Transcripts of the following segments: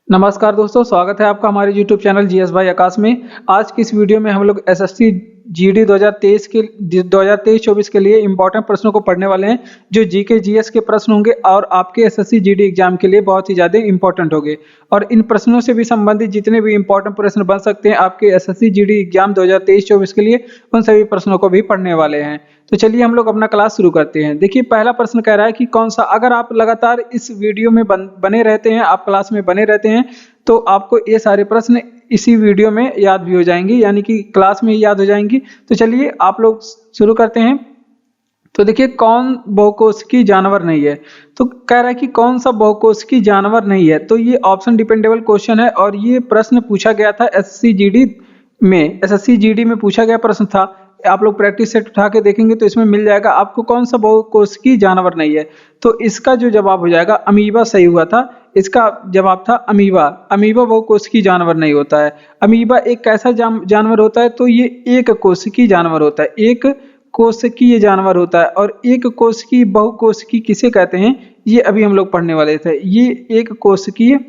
नमस्कार दोस्तों, स्वागत है आपका हमारे YouTube चैनल जीएस भाई आकाश में। आज की इस वीडियो में हम लोग एसएससी जीडी 2023-24 के लिए इंपॉर्टेंट प्रश्नों को पढ़ने वाले हैं, जो जीके जीएस के प्रश्न होंगे और आपके एसएससी जीडी एग्जाम के लिए बहुत ही ज़्यादा इंपॉर्टेंट होंगे। और इन प्रश्नों से भी संबंधित जितने भी इंपॉर्टेंट प्रश्न बन सकते हैं आपके एसएससी जीडी एग्जाम 2023-24 के लिए, उन सभी प्रश्नों को भी पढ़ने वाले हैं। तो चलिए हम लोग अपना क्लास शुरू करते हैं। देखिए, पहला प्रश्न कह रहा है कि कौन सा, अगर आप लगातार इस वीडियो में बने रहते हैं, आप क्लास में बने रहते हैं, तो आपको ये सारे प्रश्न इसी वीडियो में याद भी हो जाएंगे, यानी कि क्लास में ही याद हो जाएंगी। तो चलिए आप लोग शुरू करते हैं। तो देखिए, कौन बहुकोशिकीय जानवर नहीं है? तो कह रहा है कि कौन सा बहुकोशिकीय जानवर नहीं है। तो ये ऑप्शन डिपेंडेबल क्वेश्चन है और ये प्रश्न पूछा गया था एसएससी जीडी में पूछा गया प्रश्न था। आप लोग प्रैक्टिस सेट उठा के देखेंगे तो इसमें मिल जाएगा आपको कौन सा बहुकोशिकीय जानवर नहीं है। तो इसका जो जवाब हो जाएगा अमीबा सही हुआ था। इसका जवाब था अमीबा। अमीबा बहुकोशिकीय जानवर नहीं होता है। अमीबा एक कैसा जानवर होता है? तो ये एक कोशिकीय जानवर होता है। एक कोशिकीय जानवर होता है। और एक कोशिकीय बहुकोशिकीय किसे कहते हैं, ये अभी हम लोग पढ़ने वाले थे। ये एक कोशिकीय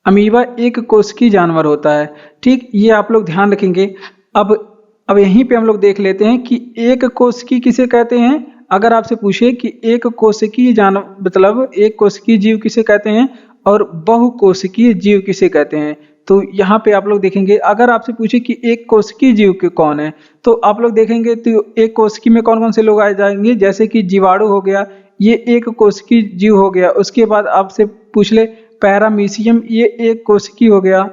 अमीबा एक कोशिकीय जानवर होता है। ठीक, ये आप लोग ध्यान रखेंगे। अब यहीं पे हम लोग देख लेते हैं कि एक कोशिकीय किसे कहते हैं। अगर आपसे पूछे कि एक कोशिकीय जानवर मतलब एक कोशिकीय जीव किसे कहते हैं और बहुकोशिकीय जीव किसे कहते हैं, तो यहाँ पे आप लोग देखेंगे। अगर आपसे पूछे कि एक कोशिकीय जीव के कौन है, तो आप लोग देखेंगे तो एक कोशिकीय में कौन कौन से लोग आ जाएंगे, जैसे कि जीवाणु हो गया, ये एक कोशिकीय जीव हो गया। उसके बाद आपसे पूछ ले पैरामीशियम, ये एक कोशिकीय हो गया।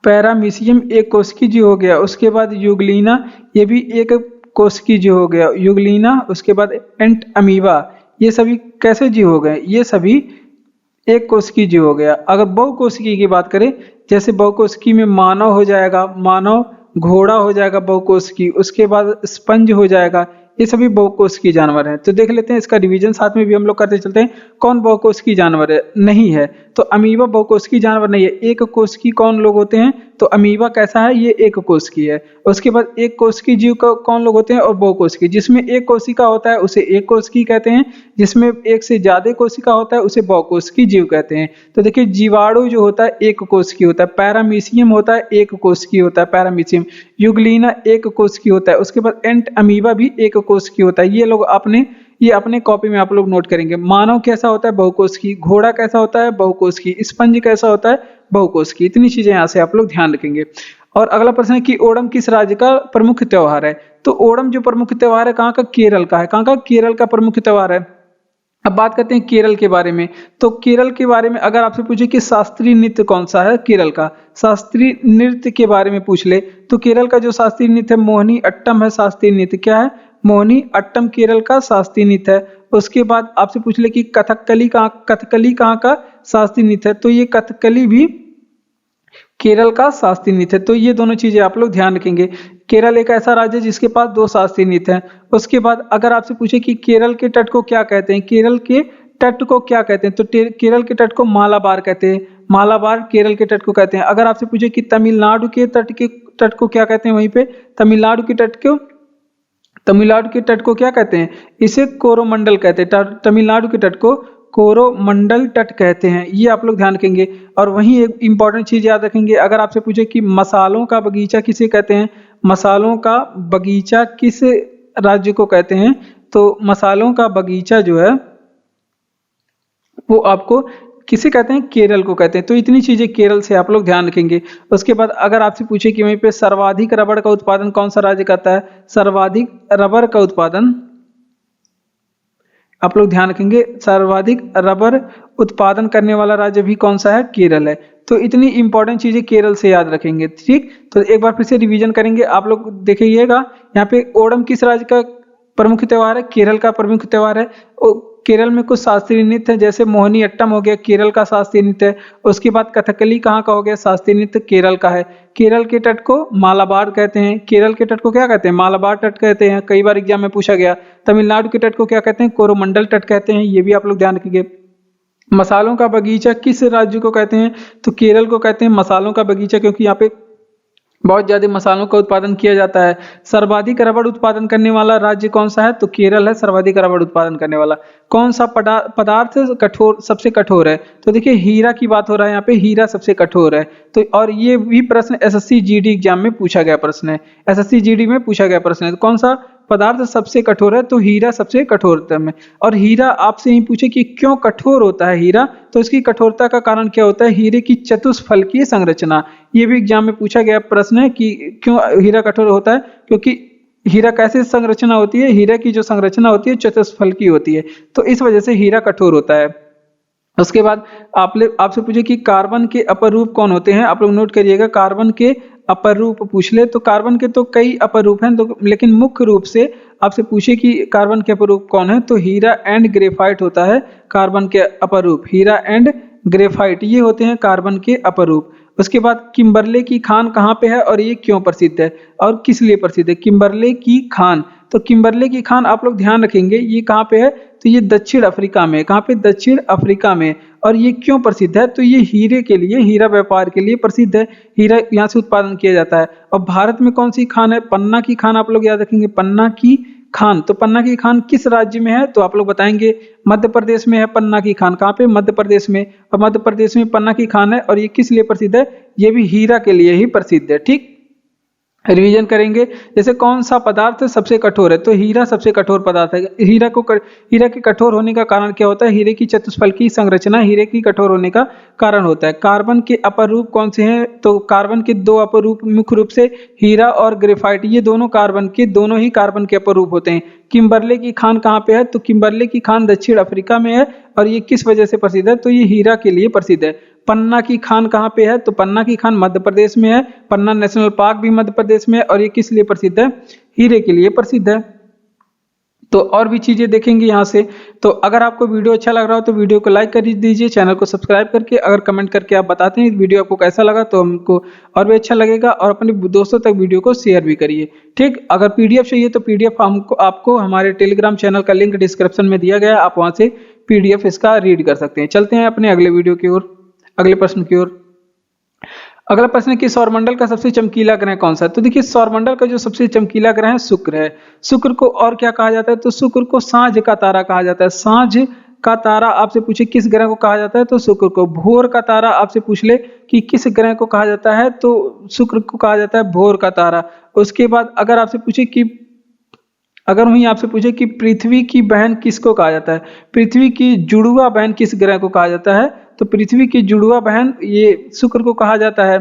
पैरामीशियम एक कोशिकीय जीव हो गया। उसके बाद यूग्लिना, ये भी एक कोशिकीय जीव हो गया, यूग्लिना। उसके बाद एंट अमीबा, ये सभी कैसे जीव हो गए? ये सभी एक कोशिकीय जीव हो गया। अगर बहुकोशिकीय की बात करें, जैसे बहुकोशिकीय में मानव हो जाएगा, मानव, घोड़ा हो जाएगा बहुकोशिकीय। उसके बाद स्पंज हो जाएगा। ये सभी बहुकोशिकीय जानवर हैं। तो देख लेते हैं इसका रिवीजन साथ में भी हम लोग करते चलते हैं। कौन बहुकोशिकीय जानवर है? नहीं है। तो अमीबा बहुकोशिकीय जानवर नहीं है। एक कोशिकीय कौन लोग होते हैं? तो अमीबा कैसा है? ये एक कोशिकीय है। उसके बाद एक कोशिकीय जीव का कौन लोग होते हैं और बहुकोशिकीय। जिसमें एक कोशिका होता है उसे एक कोशिकीय कहते हैं, जिसमें एक से ज्यादा कोशिका होता है उसे बहुकोशिकीय जीव कहते हैं। तो देखिए, जीवाणु जो होता है एक कोशिकीय होता है, पैरामीशियम होता है एक कोशिकीय होता है, पैरामीशियम, यूग्लिना एक कोशिकीय होता है। उसके बाद एंट अमीबा भी एक कोशिकीय होता है। ये अपने कॉपी में आप लोग नोट करेंगे। मानव कैसा होता है? बहुकोशिकीय। घोड़ा कैसा होता है? बहुकोशिकीय। स्पंज कैसा होता है? बहुकोशिकीय। इतनी चीजें यहाँ से आप लोग ध्यान रखेंगे। और अगला प्रश्न है कि ओणम किस राज्य का प्रमुख त्योहार है? तो ओणम जो प्रमुख त्योहार है कहाँ का? केरल का है। कहाँ का? केरल का प्रमुख त्योहार है। अब बात करते हैं केरल के बारे में। तो केरल के बारे में अगर आपसे पूछे कि शास्त्रीय नृत्य कौन सा है केरल का, शास्त्रीय नृत्य के बारे में पूछ ले, तो केरल का जो शास्त्रीय नृत्य है मोहिनी अट्टम है। शास्त्रीय नृत्य क्या है? मोहिनी अट्टम केरल का शास्त्रीय नृत्य है। उसके बाद आपसे पूछ ले कि कथकली कहाँ का शास्त्रीय नृत्य है, तो ये कथकली भी केरल का शास्त्रीय नृत्य है। तो ये दोनों चीजें आप लोग ध्यान रखेंगे। केरल एक ऐसा राज्य है जिसके पास दो शास्त्रीय नृत्य हैं। उसके बाद अगर आपसे पूछे कि केरल के तट को क्या कहते हैं, केरल के तट को क्या कहते हैं, तो केरल के तट को मालाबार कहते हैं। मालाबार केरल के तट को कहते हैं। अगर आपसे पूछे कि तमिलनाडु के तट को क्या कहते हैं, वहीं पे तमिलनाडु के तट को क्या कहते हैं? इसे कोरोमंडल कहते हैं। तमिलनाडु के तट को कोरोमंडल तट कहते हैं। ये आप लोग ध्यान रखेंगे। और वहीं एक इंपॉर्टेंट चीज याद रखेंगे, अगर आपसे पूछे कि मसालों का बगीचा किसे कहते हैं, मसालों का बगीचा किस राज्य को कहते हैं, तो मसालों का बगीचा जो है वो आपको किसे कहते हैं? केरल को कहते हैं। तो इतनी चीजें केरल से आप लोग ध्यान रखेंगे। उसके बाद अगर आपसे पूछे कि वहीं पे सर्वाधिक रबड़ का उत्पादन कौन सा राज्य करता है, सर्वाधिक रबर का उत्पादन आप लोग ध्यान रखेंगे, सर्वाधिक रबर उत्पादन करने वाला राज्य भी कौन सा है? केरल है। तो इतनी इंपॉर्टेंट चीजें केरल से याद रखेंगे। ठीक, तो एक बार फिर से रिवीजन करेंगे। आप लोग देखिएगा, यहाँ पे ओणम किस राज्य का प्रमुख त्योहार है? केरल का प्रमुख त्योहार है। केरल में कुछ शास्त्रीय नृत्य है, जैसे मोहिनी अट्टम हो गया, केरल का शास्त्रीय नृत्य है। उसके बाद कथकली कहाँ का हो गया? शास्त्रीय नृत्य केरल का है। केरल के तट को मालाबार कहते हैं। केरल के तट को क्या कहते हैं? मालाबार तट कहते हैं। कई बार एग्जाम में पूछा गया। तमिलनाडु के तट को क्या कहते हैं? कोरोमंडल तट कहते हैं। ये भी आप लोग ध्यान रखिए। मसालों का बगीचा किस राज्य को कहते हैं? तो केरल को कहते हैं मसालों का बगीचा, क्योंकि यहाँ पे बहुत ज्यादा मसालों का उत्पादन किया जाता है। सर्वाधिक रबड़ उत्पादन करने वाला राज्य कौन सा है? तो केरल है सर्वाधिक रबड़ उत्पादन करने वाला। कौन सा पदार्थ कठोर सबसे कठोर है? तो देखिए हीरा की बात हो रहा है यहाँ पे, हीरा सबसे कठोर है। तो और ये भी प्रश्न एसएससी जीडी एग्जाम में पूछा गया प्रश्न है, एसएससी जीडी में पूछा गया प्रश्न है। तो कौन सा पदार्थ सबसे कठोर है? तो हीरा सबसे कठोरतम है। और हीरा आपसे यही पूछे कि क्यों कठोर होता है हीरा, तो इसकी कठोरता का कारण क्या होता है? हीरे की चतुष्फलकीय संरचना। ये भी एग्जाम में पूछा गया प्रश्न है कि क्यों हीरा कठोर होता है, क्योंकि हीरा कैसे संरचना होती है? हीरा की जो संरचना होती है चतुष्फलकीय होती है, तो इस वजह से हीरा कठोर होता है। उसके बाद आपसे पूछे कि कार्बन के अपरूप कौन होते हैं? आप लोग नोट करिएगा, कार्बन के अपरूप पूछ ले तो कार्बन के तो कई अपरूप हैं, तो लेकिन मुख्य रूप से आपसे पूछे कि कार्बन के अपरूप कौन है, तो हीरा एंड ग्रेफाइट होता है कार्बन के अपरूप। हीरा एंड ग्रेफाइट ये होते हैं कार्बन के अपरूप। उसके बाद किम्बरले की खान कहाँ पे है और ये क्यों प्रसिद्ध है और किस लिए प्रसिद्ध है? किम्बरले की खान, तो किम्बरले की खान आप लोग ध्यान रखेंगे ये कहाँ पे है? तो ये दक्षिण अफ्रीका में। कहाँ पे? दक्षिण अफ्रीका में। और ये क्यों प्रसिद्ध है? तो ये हीरे के लिए, हीरा व्यापार के लिए प्रसिद्ध है। हीरा यहाँ से उत्पादन किया जाता है। और भारत में कौन सी खान है? पन्ना की खान। आप लोग याद रखेंगे पन्ना की खान। तो पन्ना की खान किस राज्य में है? तो आप लोग बताएंगे मध्य प्रदेश में है पन्ना की खान। कहाँ पे? मध्य प्रदेश में। और मध्य प्रदेश में पन्ना की खान है और ये किस लिए प्रसिद्ध है? ये भी हीरा के लिए ही प्रसिद्ध है। ठीक, रिवीजन करेंगे। जैसे कौन सा पदार्थ सबसे कठोर है? तो हीरा सबसे कठोर पदार्थ है। हीरा के कठोर होने का कारण क्या होता है? हीरे की चतुष्फलकीय संरचना हीरे की कठोर होने का कारण होता है। कार्बन के अपरूप कौन से हैं? तो कार्बन के दो अपरूप मुख्य रूप से हीरा और ग्रेफाइट, ये दोनों ही कार्बन के अपरूप होते हैं। किम्बरले की खान कहाँ पे है? तो किम्बरले की खान दक्षिण अफ्रीका में है। और ये किस वजह से प्रसिद्ध है? तो ये हीरा के लिए प्रसिद्ध है। पन्ना की खान कहाँ पे है? तो पन्ना की खान मध्य प्रदेश में है। पन्ना नेशनल पार्क भी मध्य प्रदेश में है। और ये किस लिए प्रसिद्ध है? हीरे के लिए प्रसिद्ध है। तो और भी चीजें देखेंगे यहाँ से। तो अगर आपको वीडियो अच्छा लग रहा हो तो वीडियो को लाइक कर दीजिए, चैनल को सब्सक्राइब करके। अगर कमेंट करके आप बताते हैं वीडियो आपको कैसा लगा तो हमको और भी अच्छा लगेगा। और अपने दोस्तों तक वीडियो को शेयर भी करिए। ठीक, अगर पीडीएफ चाहिए तो पीडीएफ आपको हमारे टेलीग्राम चैनल का लिंक डिस्क्रिप्शन में दिया गया है, आप वहाँ से पीडीएफ इसका रीड कर सकते हैं। चलते हैं अपने अगले वीडियो की ओर, अगले प्रश्न की ओर। अगला प्रश्न है कि सौरमंडल का सबसे चमकीला ग्रह कौन सा है? तो देखिए सौरमंडल का जो सबसे चमकीला ग्रह है शुक्र है। शुक्र को और क्या कहा जाता है? तो शुक्र को सांझ का तारा कहा जाता है। सांझ का तारा आपसे पूछे किस ग्रह को कहा जाता है? तो शुक्र को। भोर का तारा आपसे पूछ ले कि किस ग्रह को कहा जाता है? तो शुक्र को कहा जाता है भोर का तारा। उसके बाद अगर आपसे पूछे कि पृथ्वी की बहन किसको कहा जाता है? पृथ्वी की जुड़वा बहन किस ग्रह को कहा जाता है? तो पृथ्वी की जुड़वा बहन ये शुक्र को कहा जाता है।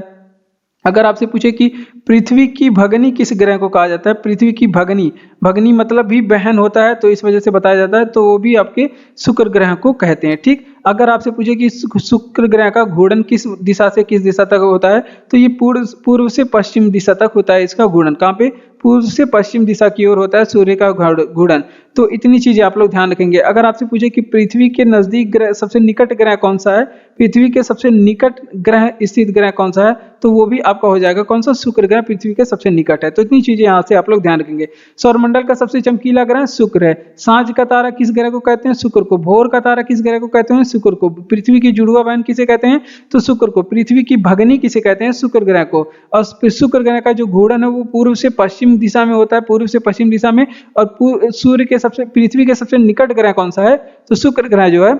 अगर आपसे पूछे कि पृथ्वी की भगनी किस ग्रह को कहा जाता है? पृथ्वी की भगनी मतलब भी बहन होता है, तो इस वजह से बताया जाता है, तो वो भी आपके शुक्र ग्रह को कहते हैं। ठीक, अगर आपसे पूछे कि शुक्र ग्रह का घूर्णन किस दिशा से किस दिशा तक होता है? तो ये पूर्व से पश्चिम दिशा तक होता है इसका घूर्णन। कहाँ पे? पूर्व से पश्चिम दिशा की ओर होता है सूर्य का घूर्णन। तो इतनी चीजें आप लोग ध्यान रखेंगे। अगर आपसे पूछे कि पृथ्वी के नजदीक ग्रह, सबसे निकट ग्रह कौन सा है? पृथ्वी के सबसे निकट ग्रह स्थित ग्रह कौन सा है? तो वो भी आपका हो जाएगा कौन सा? शुक्र ग्रह पृथ्वी के सबसे निकट है। तो इतनी चीजें यहाँ से आप लोग ध्यान रखेंगे। सौरमंडल का सबसे चमकीला ग्रह शुक्र है। सांझ का तारा किस ग्रह को कहते हैं? शुक्र को। भोर का तारा किस ग्रह को कहते हैं? शुक्र को। पृथ्वी की जुड़वा बहन किसे कहते हैं? तो शुक्र को। पृथ्वी की भगनी किसे कहते हैं? शुक्र ग्रह को। और शुक्र ग्रह का जो घूर्णन है वो पूर्व से पश्चिम दिशा में होता है, पूर्व से पश्चिम दिशा में। और पृथ्वी के सबसे निकट ग्रह कौन सा है? तो शुक्र ग्रह जो है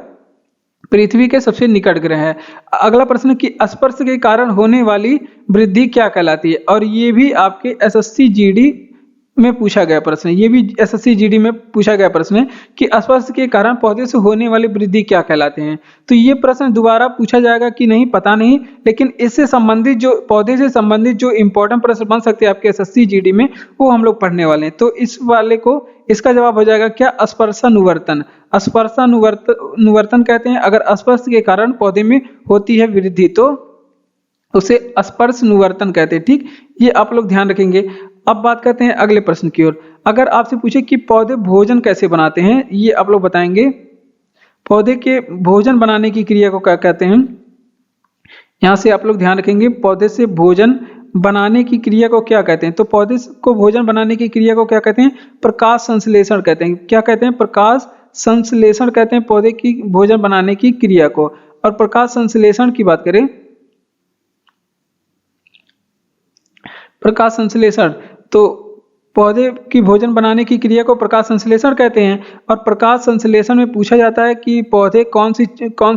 पृथ्वी के सबसे निकट ग्रह है। अगला प्रश्न कि स्पर्श के कारण होने वाली वृद्धि क्या कहलाती है? और ये भी आपके एसएससी जीडी में पूछा गया प्रश्न है। ये भी एसएससी जीडी में पूछा गया प्रश्न है कि स्पर्श के कारण पौधे से होने वाली वृद्धि क्या कहलाते हैं? तो ये प्रश्न दोबारा पूछा जाएगा कि नहीं पता नहीं, लेकिन इससे संबंधित जो पौधे से संबंधित जो इंपॉर्टेंट प्रश्न बन सकते हैं आपके एसएससी जीडी में, वो हम लोग पढ़ने वाले हैं। तो इस वाले को इसका जवाब हो जाएगा क्या? स्पर्शानुवर्तन। स्पर्शानुवर्तन कहते हैं अगर स्पर्श के कारण पौधे में होती है वृद्धि तो उसे स्पर्शानुवर्तन कहते हैं। ठीक, ये आप लोग ध्यान रखेंगे। अब बात करते हैं अगले प्रश्न की ओर। अगर आपसे पूछे कि पौधे भोजन कैसे बनाते हैं, ये आप लोग बताएंगे। पौधे के भोजन बनाने की क्रिया को क्या कहते हैं? यहाँ से आप लोग ध्यान रखेंगे, पौधे से भोजन बनाने की क्रिया को क्या कहते हैं? तो पौधे को भोजन बनाने की क्रिया को क्या कहते हैं? प्रकाश संश्लेषण कहते हैं। क्या कहते हैं? प्रकाश संश्लेषण कहते हैं पौधे की भोजन बनाने की क्रिया को। और प्रकाश संश्लेषण की बात करें, प्रकाश संश्लेषण। तो पौधे की भोजन बनाने की क्रिया को प्रकाश संश्लेषण कहते हैं। और प्रकाश संश्लेषण में पूछा जाता है कि पौधे कौन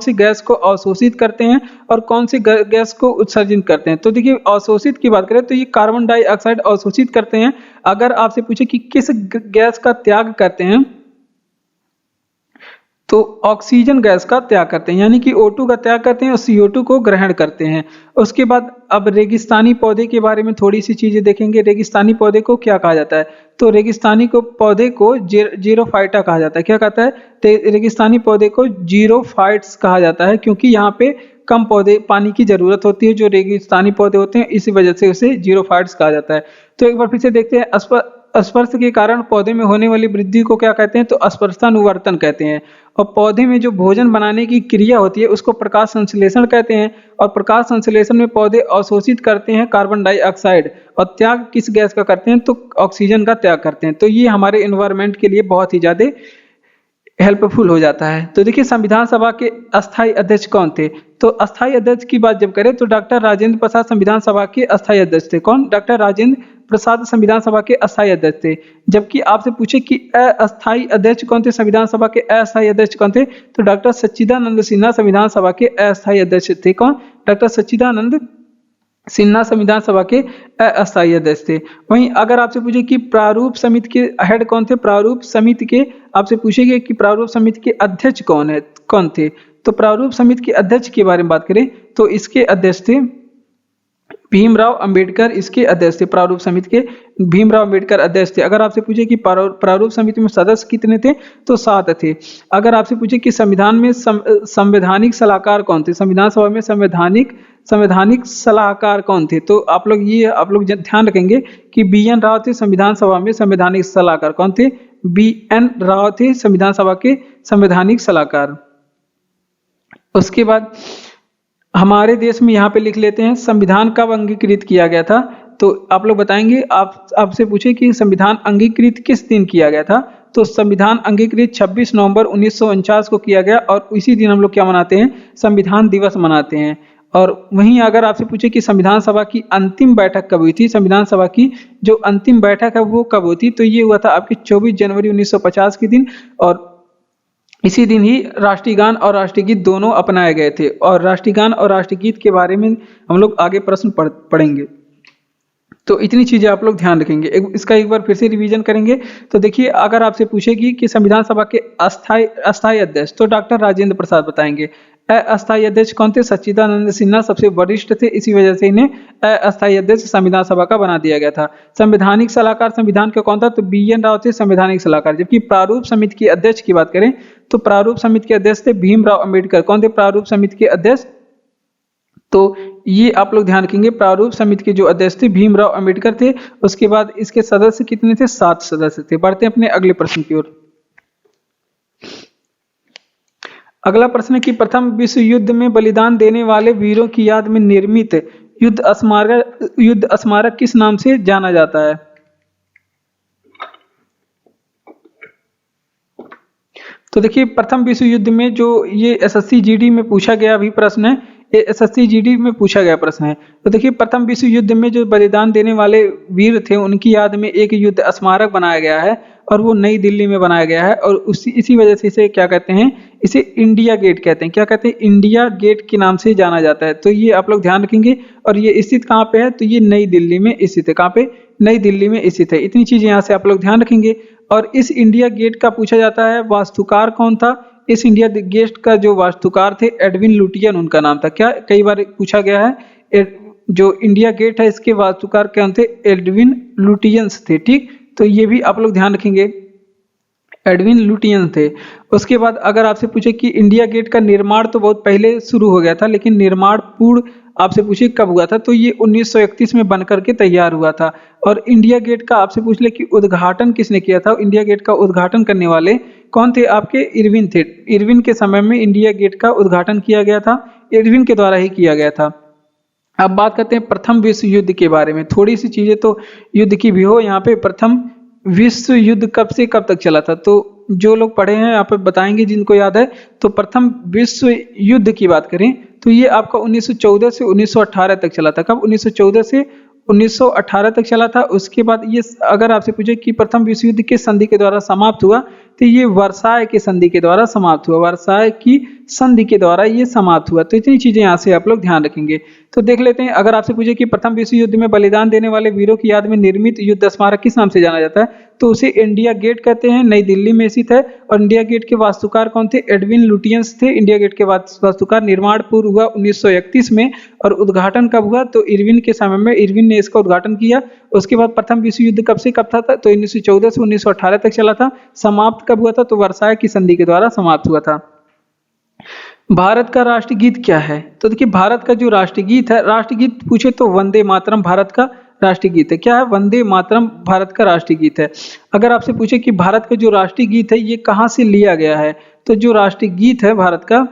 सी गैस को अवशोषित करते हैं और कौन सी गैस को उत्सर्जित करते हैं। तो देखिए अवशोषित की बात करें तो ये कार्बन डाइऑक्साइड अवशोषित करते हैं। अगर आपसे पूछे कि किस गैस का त्याग करते हैं तो ऑक्सीजन गैस का त्याग करते हैं, यानी कि O2 का त्याग करते हैं और CO2 को ग्रहण करते हैं। उसके बाद अब रेगिस्तानी पौधे के बारे में थोड़ी सी चीजें देखेंगे। रेगिस्तानी पौधे को क्या कहा जाता है? तो रेगिस्तानी को पौधे को जीरोफाइटा कहा जाता है। क्या कहता है? रेगिस्तानी पौधे को जीरोफाइट्स कहा जाता है, क्योंकि यहाँ पे कम पौधे पानी की जरूरत होती है जो रेगिस्तानी पौधे होते हैं, इसी वजह से उसे जीरोफाइट्स कहा जाता है। तो एक बार फिर से देखते हैं, स्पर्श के कारण पौधे में होने वाली वृद्धि को क्या कहते हैं? तो स्पर्शानुवर्तन कहते हैं। और पौधे में जो भोजन बनाने की क्रिया होती है उसको प्रकाश संश्लेषण कहते हैं। और प्रकाश संश्लेषण में पौधे अवशोषित करते हैं कार्बन डाइऑक्साइड और त्याग किस गैस का करते हैं? तो ऑक्सीजन का त्याग करते हैं। तो ये हमारे एनवायरनमेंट के लिए बहुत ही ज्यादा हेल्पफुल हो जाता है। तो देखिए संविधान सभा के अस्थायी अध्यक्ष कौन थे? तो अस्थायी अध्यक्ष की बात जब करें तो डॉक्टर राजेंद्र प्रसाद संविधान सभा के अस्थायी अध्यक्ष थे। कौन? डॉक्टर राजेंद्र प्रसाद संविधान सभा के अस्थायी अध्यक्ष थे। जबकि आपसे पूछे कि अस्थायी अध्यक्ष कौन थे, संविधान सभा के अस्थायी अध्यक्ष कौन थे? तो डॉक्टर सच्चिदानंद सिन्हा संविधान सभा के अस्थायी अध्यक्ष थे। कौन? डॉक्टर सच्चिदानंद सिन्हा संविधान सभा के अस्थायी अध्यक्ष थे। वहीं अगर आपसे पूछे कि प्रारूप समिति के हेड कौन थे? प्रारूप समिति के आपसे पूछेंगे कि प्रारूप समिति के अध्यक्ष कौन थे? तो प्रारूप समिति के अध्यक्ष के बारे में बात करें तो इसके अध्यक्ष थे भीमराव अंबेडकर। इसके अध्यक्ष थे प्रारूप समिति के भीमराव अंबेडकर अध्यक्ष थे। अगर आपसे पूछे कि प्रारूप समिति में सदस्य कितने थे तो 7 थे। अगर आपसे पूछे कि संविधान में संवैधानिक सलाहकार कौन थे? संविधान सभा में संवैधानिक सलाहकार कौन थे? तो आप लोग ध्यान रखेंगे कि BN राव थे संविधान सभा में संवैधानिक सलाहकार। कौन थे? BN राव थे संविधान सभा के संवैधानिक सलाहकार। उसके बाद हमारे देश में यहाँ पे लिख लेते हैं संविधान कब अंगीकृत किया गया था। तो आप लोग बताएंगे, आपसे पूछे कि संविधान अंगीकृत किस दिन किया गया था। तो संविधान अंगीकृत 26 नवंबर 1949 को किया गया और इसी दिन हम लोग क्या मनाते हैं? संविधान दिवस मनाते हैं। और वहीं अगर आपसे पूछे कि संविधान सभा की अंतिम बैठक कब हुई थी, संविधान सभा की जो अंतिम बैठक है वो कब हुई थी? तो ये हुआ था आपकी 24 जनवरी 1950 के दिन। और इसी दिन ही राष्ट्रीय गान और राष्ट्रीय गीत दोनों अपनाए गए थे। और राष्ट्रीय गान और राष्ट्रीय गीत के बारे में हम लोग आगे प्रश्न पढ़ेंगे। तो इतनी चीजें आप लोग ध्यान रखेंगे। इसका एक बार फिर से रिवीजन करेंगे। तो देखिए अगर आपसे पूछेगी कि संविधान सभा के अस्थायी अध्यक्ष तो डॉक्टर राजेंद्र प्रसाद बताएंगे। अस्थायी अध्यक्ष कौन थे? सच्चिदानंद सिन्हा सबसे वरिष्ठ थे, इसी वजह से इन्हें अस्थायी अध्यक्ष संविधान सभा का बना दिया गया था। संवैधानिक सलाहकार संविधान का कौन था? तो BN राव थे संवैधानिक सलाहकार। जबकि प्रारूप समिति के अध्यक्ष की बात करें तो प्रारूप समिति के अध्यक्ष थे भीमराव अंबेडकर। कौन थे प्रारूप समिति के अध्यक्ष? तो ये आप लोग ध्यान रखेंगे, प्रारूप समिति के जो अध्यक्ष थे भीमराव अंबेडकर थे। उसके बाद इसके सदस्य कितने थे? 7 सदस्य थे। बढ़ते हैं अपने अगले प्रश्न की ओर। अगला प्रश्न है कि प्रथम विश्व युद्ध में बलिदान देने वाले वीरों की याद में निर्मित युद्ध स्मारक किस नाम से जाना जाता है? तो देखिए प्रथम विश्व युद्ध में जो ये SSC GD में पूछा गया अभी प्रश्न है, ये SSC GD में पूछा गया प्रश्न है। तो देखिए प्रथम विश्व युद्ध में जो बलिदान देने वाले वीर थे उनकी याद में एक युद्ध स्मारक बनाया गया है और वो नई दिल्ली में बनाया गया है। और इसी वजह से इसे क्या कहते हैं? इसे इंडिया गेट कहते हैं। क्या कहते हैं? इंडिया गेट के नाम से जाना जाता है। तो ये आप लोग ध्यान रखेंगे। और ये स्थित कहाँ पे है? तो ये नई दिल्ली में स्थित है। कहाँ पे? नई दिल्ली में स्थित है। इतनी चीजें यहाँ से आप लोग ध्यान रखेंगे। और इस इंडिया गेट का पूछा जाता है वास्तुकार कौन था? इस इंडिया गेट का जो वास्तुकार थे एडविन लुटियन उनका नाम था। क्या कई बार पूछा गया है, जो इंडिया गेट है इसके वास्तुकार कौन थे? एडविन लुटियंस थे। ठीक, तो ये भी आप लोग ध्यान रखेंगे, एडविन लुटियन थे। उसके बाद अगर आपसे पूछे कि इंडिया गेट का निर्माण तो बहुत पहले शुरू हो गया था, लेकिन निर्माण पूर्ण आपसे पूछे कब हुआ था? तो ये 1931 में बनकर के तैयार हुआ था। और इंडिया गेट का आपसे पूछ ले कि उद्घाटन किसने किया था? इंडिया गेट का उद्घाटन करने वाले कौन थे? आपके इरविन थे। इरविन के समय में इंडिया गेट का उद्घाटन किया गया था, इरविन के द्वारा ही किया गया था। अब बात करते हैं प्रथम विश्व युद्ध के बारे में। थोड़ी सी चीजें तो युद्ध की भी हो यहाँ पे। प्रथम विश्व युद्ध कब से कब तक चला था? तो जो लोग पढ़े हैं यहाँ पे बताएंगे जिनको याद है। तो प्रथम विश्व युद्ध की बात करें तो ये आपका 1914 से 1918 तक चला था। कब? 1914 से 1918 तक चला था। उसके बाद ये अगर आपसे पूछे कि प्रथम विश्व युद्ध किस संधि के द्वारा समाप्त हुआ, तो ये वर्साय की संधि के द्वारा समाप्त हुआ। वर्साय की संधि के द्वारा ये समाप्त हुआ। तो इतनी चीजें यहाँ से आप लोग ध्यान रखेंगे। तो देख लेते हैं, अगर आपसे पूछे कि प्रथम विश्व युद्ध में बलिदान देने वाले वीरों की याद में निर्मित युद्ध स्मारक किस नाम से जाना जाता है, तो उसे इंडिया गेट कहते हैं। नई दिल्ली में स्थित है। और इंडिया गेट के वास्तुकार कौन थे? एडविन लुटियंस थे इंडिया गेट के वास्तुकार। निर्माण पूर्व हुआ 1931 में और उद्घाटन कब हुआ? तो इरविन के समय में इरविन ने इसका उद्घाटन किया। उसके बाद प्रथम विश्व युद्ध कब से कब था? तो 1914 से 1918 तक चला था। समाप्त कब हुआ था? तो वर्साय की संधि के द्वारा समाप्त हुआ था। भारत का राष्ट्रगीत क्या है? तो देखिए, भारत का जो राष्ट्रगीत है, राष्ट्रगीत पूछे तो वंदे मातरम भारत का राष्ट्रगीत है। क्या है? वंदे मातरम भारत का राष्ट्रगीत है। अगर आपसे पूछे कि भारत का जो राष्ट्रीय गीत है ये कहाँ से लिया गया है, तो जो राष्ट्रीय गीत है भारत का,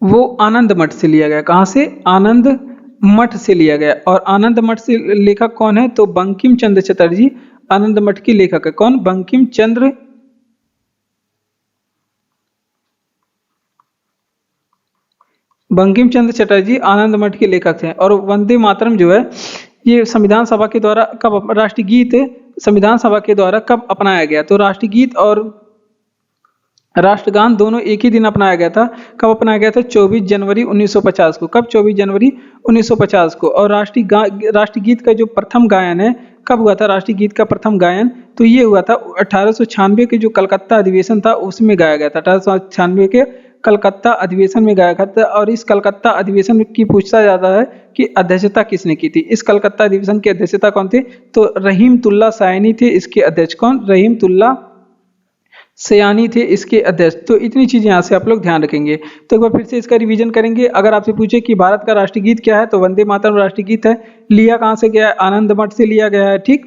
वो आनंद मठ से लिया गया। कहाँ से? आनंद मठ से लिया गया। और आनंद मठ से लेखक कौन है? तो बंकिम चंद्र चटर्जी आनंद मठ की लेखक है। कौन? बंकिम चंद्र चटर्जी आनंद मठ के लेखक हैं। और वंदे मातरम जो है ये संविधान सभा के द्वारा कब, राष्ट्रीय गीत संविधान सभा के द्वारा कब अपनाया गया? तो राष्ट्रीय गीत और राष्ट्रगान दोनों एक ही दिन अपनाया गया था। कब अपनाया गया था? 24 जनवरी 1950 को। कब? 24 जनवरी 1950 को। और राष्ट्रीय गीत का जो प्रथम गायन है कब हुआ था? राष्ट्रीय गीत का प्रथम गायन तो ये हुआ था 1896 के जो कलकत्ता अधिवेशन था उसमें गाया गया था। 1896 के कलकत्ता अधिवेशन में गाया गया था। और इस कलकत्ता अधिवेशन की पूछा जाता है कि अध्यक्षता किसने की थी? इस कलकत्ता अधिवेशन की अध्यक्षता कौन थे? तो रहीमतुल्ला सयानी थे इसके अध्यक्ष। कौन? रहीमतुल्ला सयानी थे इसके अध्यक्ष। तो इतनी चीजें यहाँ से आप लोग ध्यान रखेंगे। तो एक बार फिर से इसका रिवीजन करेंगे। अगर आपसे पूछे कि भारत का राष्ट्रीय गीत क्या है, तो वंदे मातरम राष्ट्रीय गीत है। लिया कहाँ से गया है? आनंद मठ से लिया गया है। ठीक,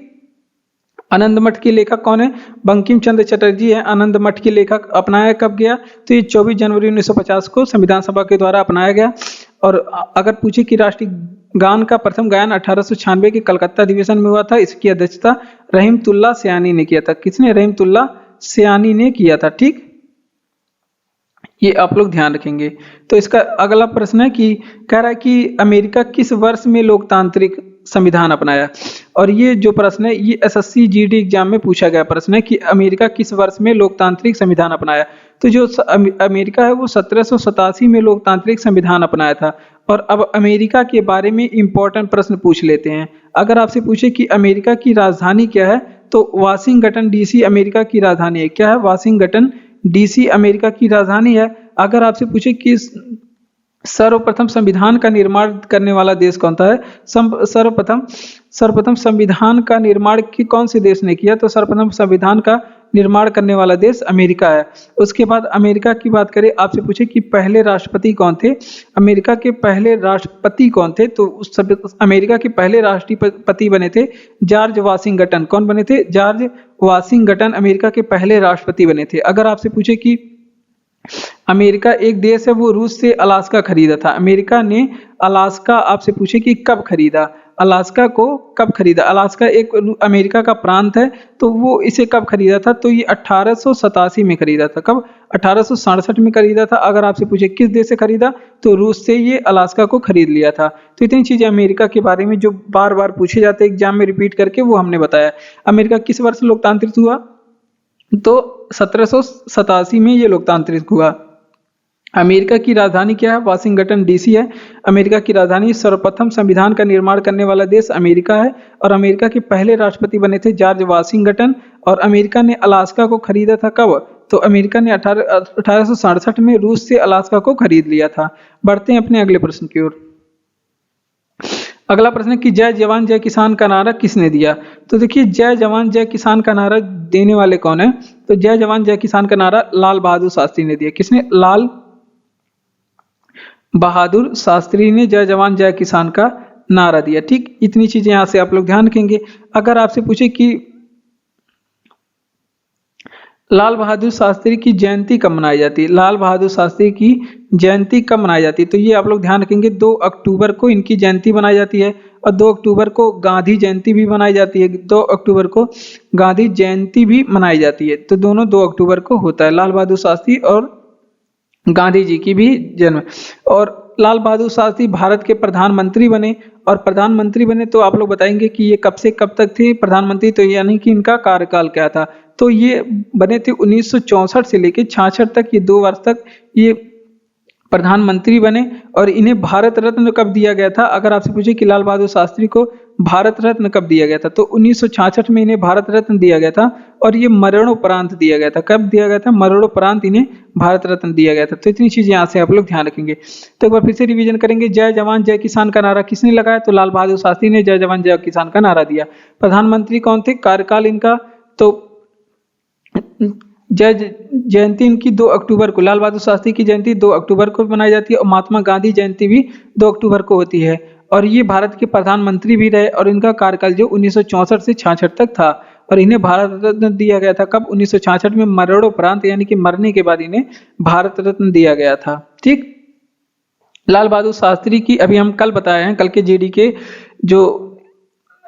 आनंद मठ के लेखक कौन है? बंकिम चंद्र चटर्जी है आनंद मठ के लेखक। अपनाया कब गया? तो ये 24 जनवरी 1950 को संविधान सभा के द्वारा अपनाया गया। और अगर पूछे कि राष्ट्रीय गान का प्रथम गायन 1896 के कलकत्ता अधिवेशन में हुआ था, इसकी अध्यक्षता रहीमतुल्ला सयानी ने किया था। किसने? रहीमतुल्ला सयानी ने किया था। ठीक, ये आप लोग ध्यान रखेंगे। तो इसका अगला प्रश्न है कि कह रहा है कि अमेरिका किस वर्ष में लोकतांत्रिक संविधान अपनाया? और ये जो प्रश्न है ये एसएससी जीडी एग्जाम में पूछा गया प्रश्न है कि अमेरिका किस वर्ष में लोकतांत्रिक संविधान अपनाया। तो जो अमेरिका है वो 1787 में लोकतांत्रिक संविधान अपनाया था। और अब अमेरिका के बारे में इंपॉर्टेंट प्रश्न पूछ लेते हैं। अगर आपसे पूछे कि अमेरिका की राजधानी क्या है, तो वाशिंगटन डीसी अमेरिका की राजधानी है। क्या है? वाशिंगटन डीसी अमेरिका की राजधानी है। अगर आपसे पूछे कि सर्वप्रथम संविधान का निर्माण करने वाला देश कौन सा है? सर्वप्रथम संविधान का निर्माण कौन से देश ने किया? तो सर्वप्रथम संविधान का निर्माण करने वाला देश अमेरिका है। उसके बाद अमेरिका की बात करें, आपसे पूछे कि पहले राष्ट्रपति कौन थे? अमेरिका के पहले राष्ट्रपति कौन थे? तो अमेरिका के पहले राष्ट्रपति बने थे जॉर्ज वाशिंगटन। कौन बने थे? जॉर्ज वाशिंगटन अमेरिका के पहले राष्ट्रपति बने थे। अगर आपसे पूछे कि अमेरिका एक देश है, वो रूस से अलास्का खरीदा था। अमेरिका ने अलास्का आपसे पूछे कि कब खरीदा? अलास्का को कब खरीदा? अलास्का एक अमेरिका का प्रांत है, तो वो इसे कब खरीदा था? तो ये 1887 में खरीदा था। कब? 1867 में खरीदा था। अगर आपसे पूछे किस देश से खरीदा, तो रूस से ये अलास्का को खरीद लिया था। तो इतनी चीजें अमेरिका के बारे में जो बार बार पूछे जाते हैं एग्जाम में रिपीट करके, वो हमने बताया। अमेरिका किस वर्ष लोकतांत्रिक हुआ? तो 1787 में ये लोकतांत्रिक हुआ। अमेरिका की राजधानी क्या है? वाशिंगटन डीसी है अमेरिका की राजधानी। सर्वप्रथम संविधान का निर्माण करने वाला देश अमेरिका है। और अमेरिका के पहले राष्ट्रपति बने थे जॉर्ज वाशिंगटन। और अमेरिका ने अलास्का को खरीदा था कब? तो अमेरिका ने 1867 में रूस से अलास्का को खरीद लिया था। बढ़ते हैं अपने अगले प्रश्न की ओर। अगला प्रश्न है कि जय जवान जय किसान का नारा किसने दिया? तो देखिए, जय जवान जय किसान का नारा देने वाले कौन है? तो जय जवान जय किसान का नारा लाल बहादुर शास्त्री ने दिया। किसने? लाल बहादुर शास्त्री ने जय जवान जय किसान का नारा दिया। ठीक, इतनी चीजें यहां से आप लोग ध्यान रखेंगे। अगर आपसे पूछे कि लाल बहादुर शास्त्री की जयंती कब मनाई जाती है? लाल बहादुर शास्त्री की जयंती कब मनाई जाती है? तो ये आप लोग ध्यान रखेंगे, 2 अक्टूबर को इनकी जयंती मनाई जाती है और 2 अक्टूबर को गांधी जयंती भी मनाई जाती है। 2 अक्टूबर को गांधी जयंती भी मनाई जाती है। तो दोनों 2 अक्टूबर को होता है, लाल बहादुर शास्त्री और गांधी जी की भी जन्म। और लाल बहादुर शास्त्री भारत के प्रधानमंत्री बने, और प्रधानमंत्री बने तो आप लोग बताएंगे कि ये कब से कब तक थे प्रधानमंत्री, तो यानी कि इनका कार्यकाल क्या था? तो ये बने थे 1964 से लेकर 66 तक, ये 2 वर्ष तक ये प्रधानमंत्री बने। और इन्हें भारत रत्न कब दिया गया था? अगर आपसे पूछे कि लाल बहादुर शास्त्री को भारत रत्न कब दिया गया था, तो 1966 में इन्हें भारत रत्न दिया गया था, और ये मरणोपरांत दिया गया था। कब दिया गया था? मरणोपरांत इन्हें भारत रत्न दिया गया था। तो इतनी चीजें यहाँ से आप लोग ध्यान रखेंगे। तो एक बार फिर से रिवीजन करेंगे। जय जवान जय किसान का नारा किसने लगाया? तो लाल बहादुर शास्त्री ने जय जवान जय किसान का नारा दिया। प्रधानमंत्री कौन थे? कार्यकाल इनका तो जयंती इनकी 2 अक्टूबर को, लाल बहादुर शास्त्री की जयंती 2 अक्टूबर को मनाई जाती है, और महात्मा गांधी जयंती भी 2 अक्टूबर को होती है। और ये भारत के प्रधानमंत्री भी रहे, और इनका कार्यकाल जो 1964 से 66 तक था, और इन्हें भारत रत्न दिया गया था कब? 1966 में मरणोपरांत, यानी कि मरने के बाद इन्हें भारत रत्न दिया गया था। ठीक। लाल बहादुर शास्त्री की अभी हम कल बताए हैं, कल के जीडी के जो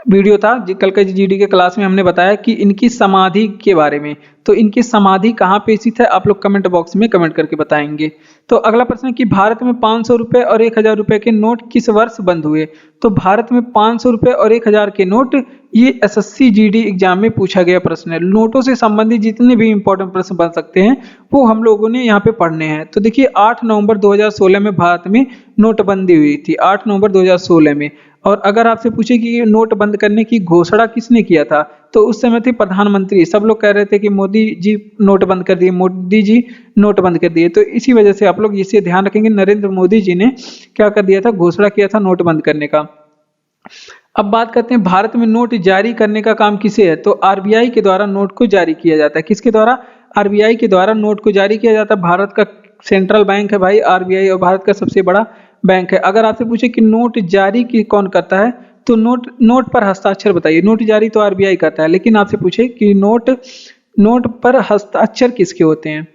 वीडियो था, कल के जीडी के क्लास में हमने बताया कि इनकी समाधि के बारे में। तो इनकी समाधि कहाँ पे स्थित है? आप लोग कमेंट बॉक्स में कमेंट करके बताएंगे। तो अगला प्रश्न है कि भारत में 500 रुपए और 1000 रुपए के नोट किस वर्ष बंद हुए? तो भारत में 500 रुपए और 1000 के नोट, ये एसएससी जीडी एग्जाम में पूछा गया प्रश्न है। नोटों से संबंधित जितने भी इंपॉर्टेंट प्रश्न बन सकते हैं वो हम लोगों ने यहाँ पे पढ़ने हैं। तो देखिए 8 नवंबर 2016 में भारत में नोटबंदी हुई थी, 8 नवंबर 2016 में। और अगर आपसे पूछे कि नोट बंद करने की घोषणा किसने किया था, तो उस समय थे प्रधानमंत्री। सब लोग कह रहे थे कि मोदी जी नोट बंद कर दिए, मोदी जी नोट बंद कर दिए। तो इसी वजह से आप लोग इसे ध्यान रखेंगे, नरेंद्र मोदी जी ने क्या कर दिया था? घोषणा किया था नोट बंद करने का। अब बात करते हैं भारत में नोट जारी करने का काम किसे है? तो आरबीआई के द्वारा नोट को जारी किया जाता है। किसके द्वारा? आरबीआई के द्वारा नोट को जारी किया जाता है। भारत का सेंट्रल बैंक है भाई आरबीआई, और भारत का सबसे बड़ा बैंक है। अगर आपसे पूछे कि नोट जारी की कौन करता है, तो नोट पर हस्ताक्षर बताइए। नोट जारी तो आरबीआई करता है, लेकिन आपसे पूछे कि नोट पर हस्ताक्षर किसके होते हैं,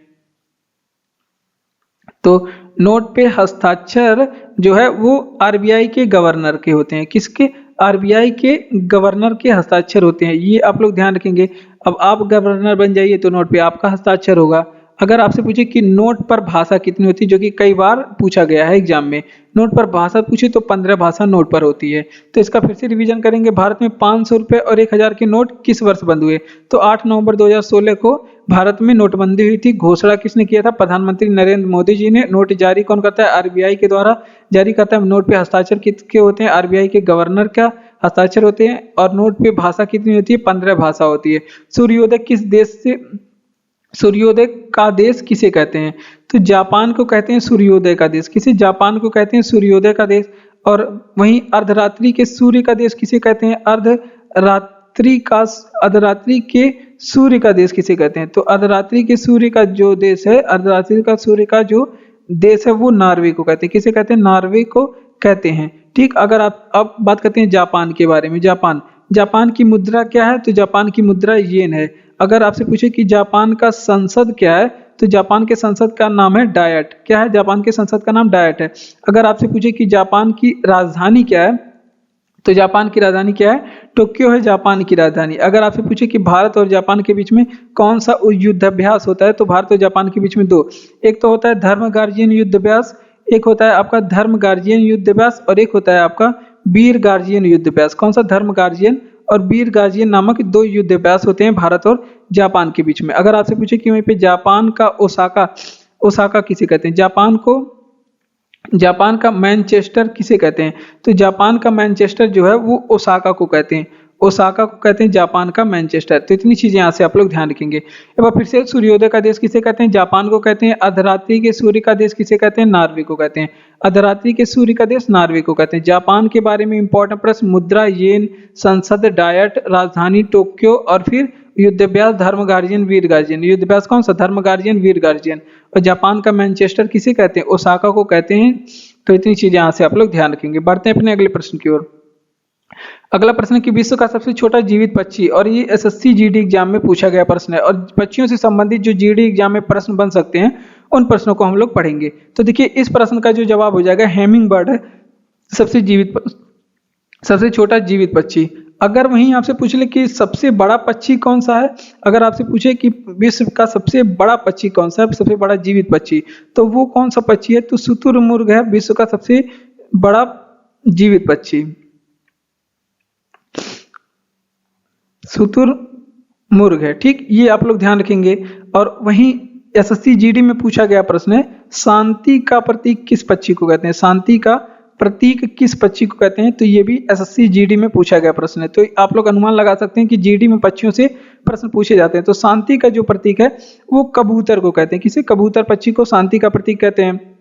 तो नोट पे हस्ताक्षर जो है वो आरबीआई के गवर्नर के होते हैं। किसके? आरबीआई के गवर्नर के हस्ताक्षर होते हैं, ये आप लोग ध्यान रखेंगे। अब आप गवर्नर बन जाइए तो नोट पे आपका हस्ताक्षर होगा। अगर आपसे पूछे कि नोट पर भाषा कितनी होती है, जो कि कई बार पूछा गया है एग्जाम में, नोट पर भाषा पूछे तो 15 भाषा नोट पर होती है। तो इसका फिर से रिवीजन करेंगे। भारत में 500 रुपए और 1000 के नोट किस वर्ष बंद हुए? तो 8 नवंबर 2016 को भारत में नोटबंदी हुई थी। घोषणा किसने किया था? प्रधानमंत्री नरेंद्र मोदी जी ने। नोट जारी कौन करता है? आरबीआई के द्वारा जारी करता है। नोट पे हस्ताक्षर किसके होते हैं? आरबीआई के गवर्नर का हस्ताक्षर होते हैं। और नोट पे भाषा कितनी होती है? 15 भाषा होती है। सूर्योदय का देश किसे कहते हैं? तो जापान को कहते हैं सूर्योदय का देश। किसे? जापान को कहते हैं सूर्योदय का देश। और वहीं अर्धरात्रि के सूर्य का देश किसे कहते हैं? अर्धरात्रि के सूर्य का देश किसे कहते हैं? तो अर्धरात्रि के सूर्य का जो देश है, अर्धरात्रि का सूर्य का जो देश है वो नॉर्वे को कहते हैं। किसे कहते हैं? नॉर्वे को कहते हैं। ठीक। अगर आप अब बात करते हैं जापान के बारे में। जापान की मुद्रा क्या है? तो जापान की मुद्रा येन है। अगर आपसे पूछे कि जापान का संसद क्या है, तो जापान के संसद का नाम है डायट। क्या है? जापान के संसद का नाम डायट है। अगर आपसे पूछे कि जापान की राजधानी क्या है, तो जापान की राजधानी क्या है? टोक्यो है जापान की राजधानी। अगर आपसे पूछे कि भारत और जापान के बीच में कौन सा युद्धाभ्यास होता है, तो भारत और जापान के बीच में 2, एक तो होता है धर्म गार्जियन युद्धाभ्यास, एक होता है आपका धर्म गार्जियन युद्धाभ्यास, और एक होता है आपका वीर गार्जियन युद्धाभ्यास। कौन सा? धर्म गार्जियन और वीर गार्जियन नामक 2 युद्धाभ्यास होते हैं भारत और जापान के बीच में। अगर आपसे पूछे कि वहीं पे जापान का ओसाका किसे कहते हैं? जापान का मैनचेस्टर किसे कहते हैं? तो जापान का मैनचेस्टर जो है वो ओसाका को कहते हैं। ओसाका को कहते हैं जापान का मैनचेस्टर। तो इतनी चीजें यहाँ से आप लोग ध्यान रखेंगे। एक बार फिर से, सूर्योदय का देश किसे कहते हैं? जापान को कहते हैं। अर्धरात्रि के सूर्य का देश किसे कहते हैं? नॉर्वे को कहते हैं। अर्धरात्रि के सूर्य का देश नॉर्वे को कहते हैं। जापान के बारे में इंपॉर्टेंट प्रश्न: मुद्रा येन, संसद डायट, राजधानी टोक्यो, और फिर युद्धाभ्यास धर्म गार्जियन वीर गार्जियन। युद्धाभ्यास कौन सा? धर्म गार्जियन वीर गार्जियन। और जापान का मैनचेस्टर किसे कहते हैं? ओसाका को कहते हैं। तो इतनी चीजें यहाँ से आप लोग ध्यान रखेंगे। बढ़ते हैं अपने अगले प्रश्न की ओर। अगला प्रश्न है कि विश्व का सबसे छोटा जीवित पक्षी, और ये एसएससी जीडी एग्जाम में पूछा गया प्रश्न है, और पक्षियों से संबंधित जो जीडी एग्जाम में प्रश्न बन सकते हैं उन प्रश्नों को हम लोग पढ़ेंगे। तो देखिए इस प्रश्न का जो जवाब हो जाएगा हेमिंग बर्ड है सबसे छोटा जीवित पक्षी। अगर वहीं आपसे पूछ ले कि सबसे बड़ा पक्षी कौन सा है, अगर आपसे पूछे कि विश्व का सबसे बड़ा पक्षी कौन सा है, सबसे बड़ा जीवित पक्षी, तो वो कौन सा पक्षी है, तो शुतुरमुर्ग है विश्व का सबसे बड़ा जीवित पक्षी। शुतुरमुर्ग है, ठीक, ये आप लोग ध्यान रखेंगे। और वहीं एसएससी जीडी में पूछा गया प्रश्न है शांति का प्रतीक किस पक्षी को कहते हैं, शांति का प्रतीक किस पक्षी को कहते हैं, तो ये भी एसएससी जीडी में पूछा गया प्रश्न है। तो आप लोग अनुमान लगा सकते हैं कि जीडी में पक्षियों से प्रश्न पूछे जाते हैं। तो शांति का जो प्रतीक है वो कबूतर को कहते हैं, किसे, कबूतर पक्षी को शांति का प्रतीक कहते हैं।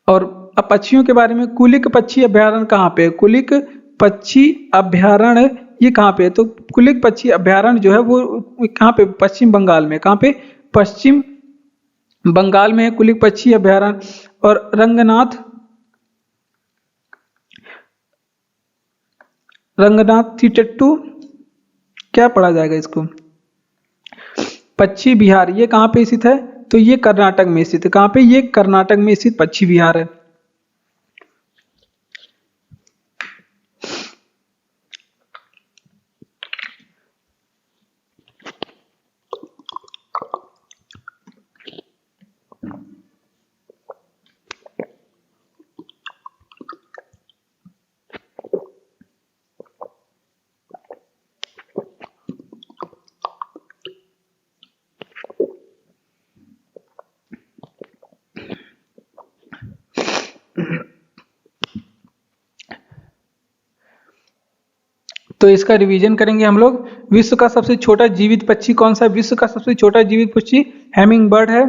और अब पक्षियों के बारे में, कुलिक पक्षी अभ्यारण्य कहाँ पे है, कुलिक पक्षी अभ्यारण्य ये कहाँ पे है, तो कुलिक पक्षी अभ्यारण्य जो है वो कहाँ पे, पश्चिम बंगाल में, कहाँ पे, पश्चिम बंगाल में है कुलिक पक्षी अभ्यारण्य। और रंगनाथ थिट्टू क्या पढ़ा जाएगा इसको, पक्षी विहार, ये कहाँ पे स्थित है, तो ये कर्नाटक में स्थित है, कहाँ पे, ये कर्नाटक में स्थित पक्षी विहार है। तो इसका रिवीजन करेंगे हम लोग। विश्व का सबसे छोटा जीवित पक्षी कौन सा है, विश्व का सबसे छोटा जीवित पक्षी हेमिंग बर्ड है,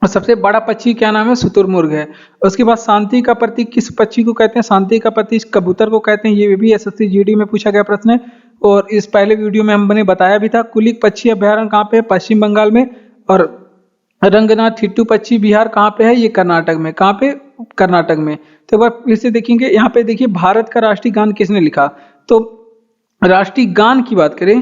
और सबसे बड़ा पक्षी क्या नाम है, शुतुरमुर्ग है। उसके बाद शांति का प्रतीक किस पक्षी को कहते हैं, शांति का प्रतीक कबूतर को कहते हैं, ये भी एसएससी जीडी में पूछा गया प्रश्न है। और इस पहले वीडियो में हमने बताया भी था, कुलिक पक्षी अभ्यारण्य कहाँ पे है, पश्चिम बंगाल में। और रंगनाथ थिट्टू पक्षी विहार कहाँ पे है, ये कर्नाटक में, कहाँ पे, कर्नाटक में। तो एक बार फिर से देखेंगे, यहाँ पे देखिए भारत का राष्ट्रीय गान किसने लिखा, तो राष्ट्रीय गान की बात करें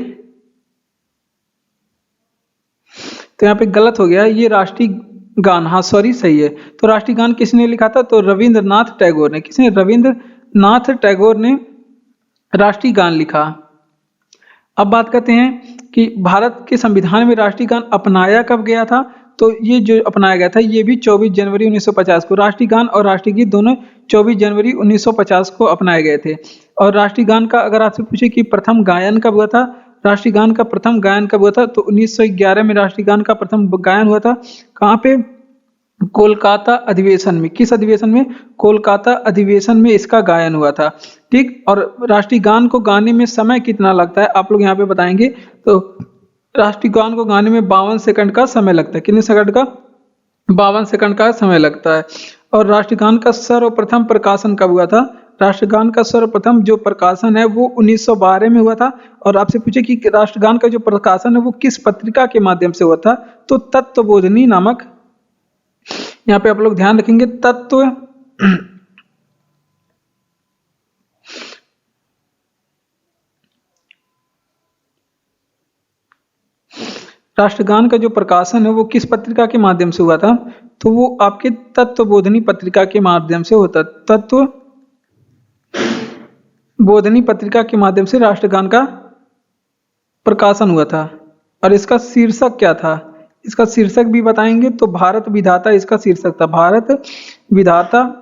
तो यहाँ पे गलत हो गया, ये राष्ट्रीय गान, हाँ सॉरी सही है। तो राष्ट्रीय गान किसने लिखा था, तो रविंद्रनाथ टैगोर ने, किसने, रविंद्रनाथ टैगोर ने राष्ट्रीय गान लिखा। अब बात करते हैं कि भारत के संविधान में राष्ट्रीय गान अपनाया कब गया था, तो ये जो अपनाया गया था ये भी 24 जनवरी 1950 को, राष्ट्रीय गान और राष्ट्रीय गीत दोनों 24 जनवरी 1950 को अपनाए गए थे। और राष्ट्रीय गान का अगर आपसे पूछे कि प्रथम गायन कब हुआ था, राष्ट्रीय गान का प्रथम गायन कब हुआ था, तो 1911 में राष्ट्रीय गान का प्रथम गायन हुआ था। कहाँ पे, कोलकाता अधिवेशन में, किस अधिवेशन में, कोलकाता अधिवेशन में इसका गायन हुआ था, ठीक। और राष्ट्रीय गान को गाने में समय कितना लगता है, आप लोग यहाँ पे बताएंगे। तो राष्ट्रीय गान को गाने में 52 सेकंड का समय लगता है, कितने सेकंड का, 52 सेकंड का समय लगता है। और राष्ट्रीय गान का सर्वप्रथम प्रकाशन कब हुआ था, राष्ट्रगान का सर्वप्रथम जो प्रकाशन है वो 1912 में हुआ था। और आपसे पूछे कि राष्ट्रगान का जो प्रकाशन है वो किस पत्रिका के माध्यम से हुआ था, तो तत्वबोधिनी नामक, यहाँ पे आप लोग ध्यान रखेंगे, तत्व राष्ट्रगान का जो प्रकाशन है वो किस पत्रिका के माध्यम से हुआ था, तो वो आपके तत्वबोधिनी पत्रिका के माध्यम से होता, तत्वबोधिनी पत्रिका के माध्यम से राष्ट्रगान का प्रकाशन हुआ था। और इसका शीर्षक क्या था, इसका शीर्षक भी बताएंगे। तो भारत विधाता इसका शीर्षक था, भारत विधाता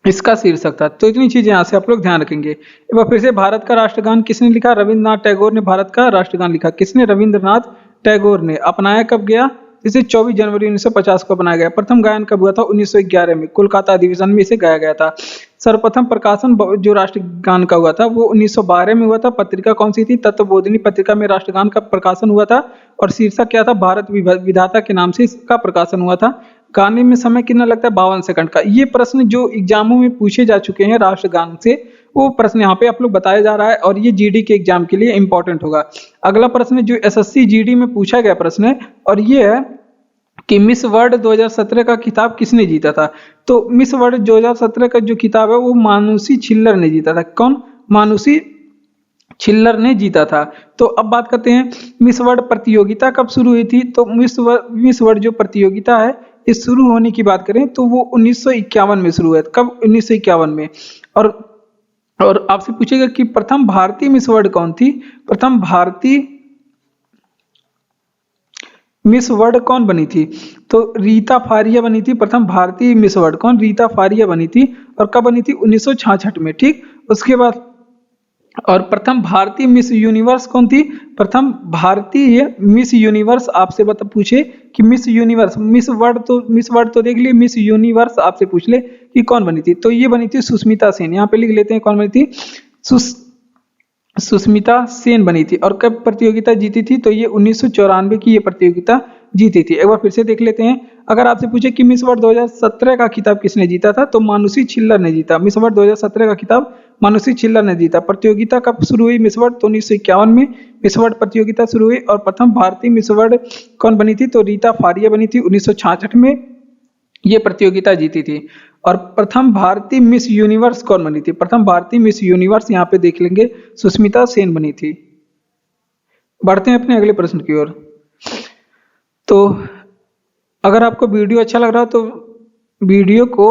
इसका शीर्षक था। तो इतनी चीजें यहाँ से आप लोग ध्यान रखेंगे। एक बार फिर से, भारत का राष्ट्रगान किसने लिखा, रविंद्रनाथ टैगोर ने भारत का राष्ट्रगान लिखा। किसने, रविंद्रनाथ टैगोर ने। अपनाया कब गया, इसे 24 जनवरी 1950 को बनाया गया। प्रथम गायन कब हुआ था, 1911 में, कोलकाता अधिवेशन में इसे गाया गया था। सर्वप्रथम प्रकाशन जो राष्ट्रगान का हुआ था वो 1912 में हुआ था। पत्रिका कौन सी थी, तत्वबोधिनी पत्रिका में राष्ट्रगान का प्रकाशन हुआ था। और शीर्षक क्या था, भारत विधाता के नाम से इसका प्रकाशन हुआ था। गाने में समय कितना लगता है, 52 सेकंड का। ये प्रश्न जो एग्जामों में पूछे जा चुके हैं राष्ट्रगान से, वो प्रश्न यहाँ पे आप लोग बताया जा रहा है और ये जीडी के एग्जाम के लिए इंपॉर्टेंट होगा। अगला प्रश्न जो एसएससी जीडी में पूछा गया प्रश्न है, और ये है कि मिस वर्ल्ड 2017 का खिताब किसने जीता था। तो मिस वर्ल्ड 2017 का जो खिताब है वो मानुषी छिल्लर ने जीता था। कौन, मानुषी छिल्लर ने जीता था। तो अब बात करते हैं मिस वर्ल्ड प्रतियोगिता कब शुरू हुई थी। तो मिस वर्ल्ड जो प्रतियोगिता है इस शुरू होने की बात करें तो वो 1951 में शुरू हुआ। कब? 1951 में। और आपसे पूछेगा कि प्रथम भारतीय मिस वर्ल्ड कौन थी। प्रथम भारतीय मिस वर्ल्ड कौन बनी थी। तो रीता फारिया बनी थी। प्रथम भारतीय मिस वर्ल्ड कौन? रीता फारिया बनी थी। और कब बनी थी? 1966 में। ठीक। उसके बाद और प्रथम भारतीय मिस यूनिवर्स कौन थी। प्रथम भारतीय मिस यूनिवर्स आपसे पूछे कि मिस यूनिवर्स, मिस वर्ल्ड तो देख लिए, मिस यूनिवर्स आपसे पूछ ले कि कौन बनी थी। तो ये बनी थी सुष्मिता सेन। यहाँ पे लिख लेते हैं कौन बनी थी। सुष्मिता सेन बनी थी। और कब प्रतियोगिता जीती थी। तो ये 1994 की ये प्रतियोगिता जीती थी। एक बार फिर से देख लेते हैं। अगर आपसे पूछे कि मिस वर्ल्ड 2017 का खिताब किसने जीता था तो मानुषी छिल्लर ने जीता। मिस वर्ल्ड 2017 का खिताब मानुषी छिल्लर ने जीता। प्रतियोगिता कब शुरू हुई मिस वर्ल्ड। तो 1951 में मिस वर्ल्ड प्रतियोगिता शुरू हुई। और प्रथम भारतीय मिस वर्ल्ड कौन बनी थी। तो रीता फारिया बनी थी। 1966 में ये प्रतियोगिता जीती थी। और प्रथम भारतीय मिस यूनिवर्स कौन बनी थी। प्रथम भारतीय मिस यूनिवर्स यहाँ पे देख लेंगे सुष्मिता सेन बनी थी। बढ़ते हैं अपने अगले प्रश्न की ओर। तो अगर आपको वीडियो अच्छा लग रहा हो तो वीडियो को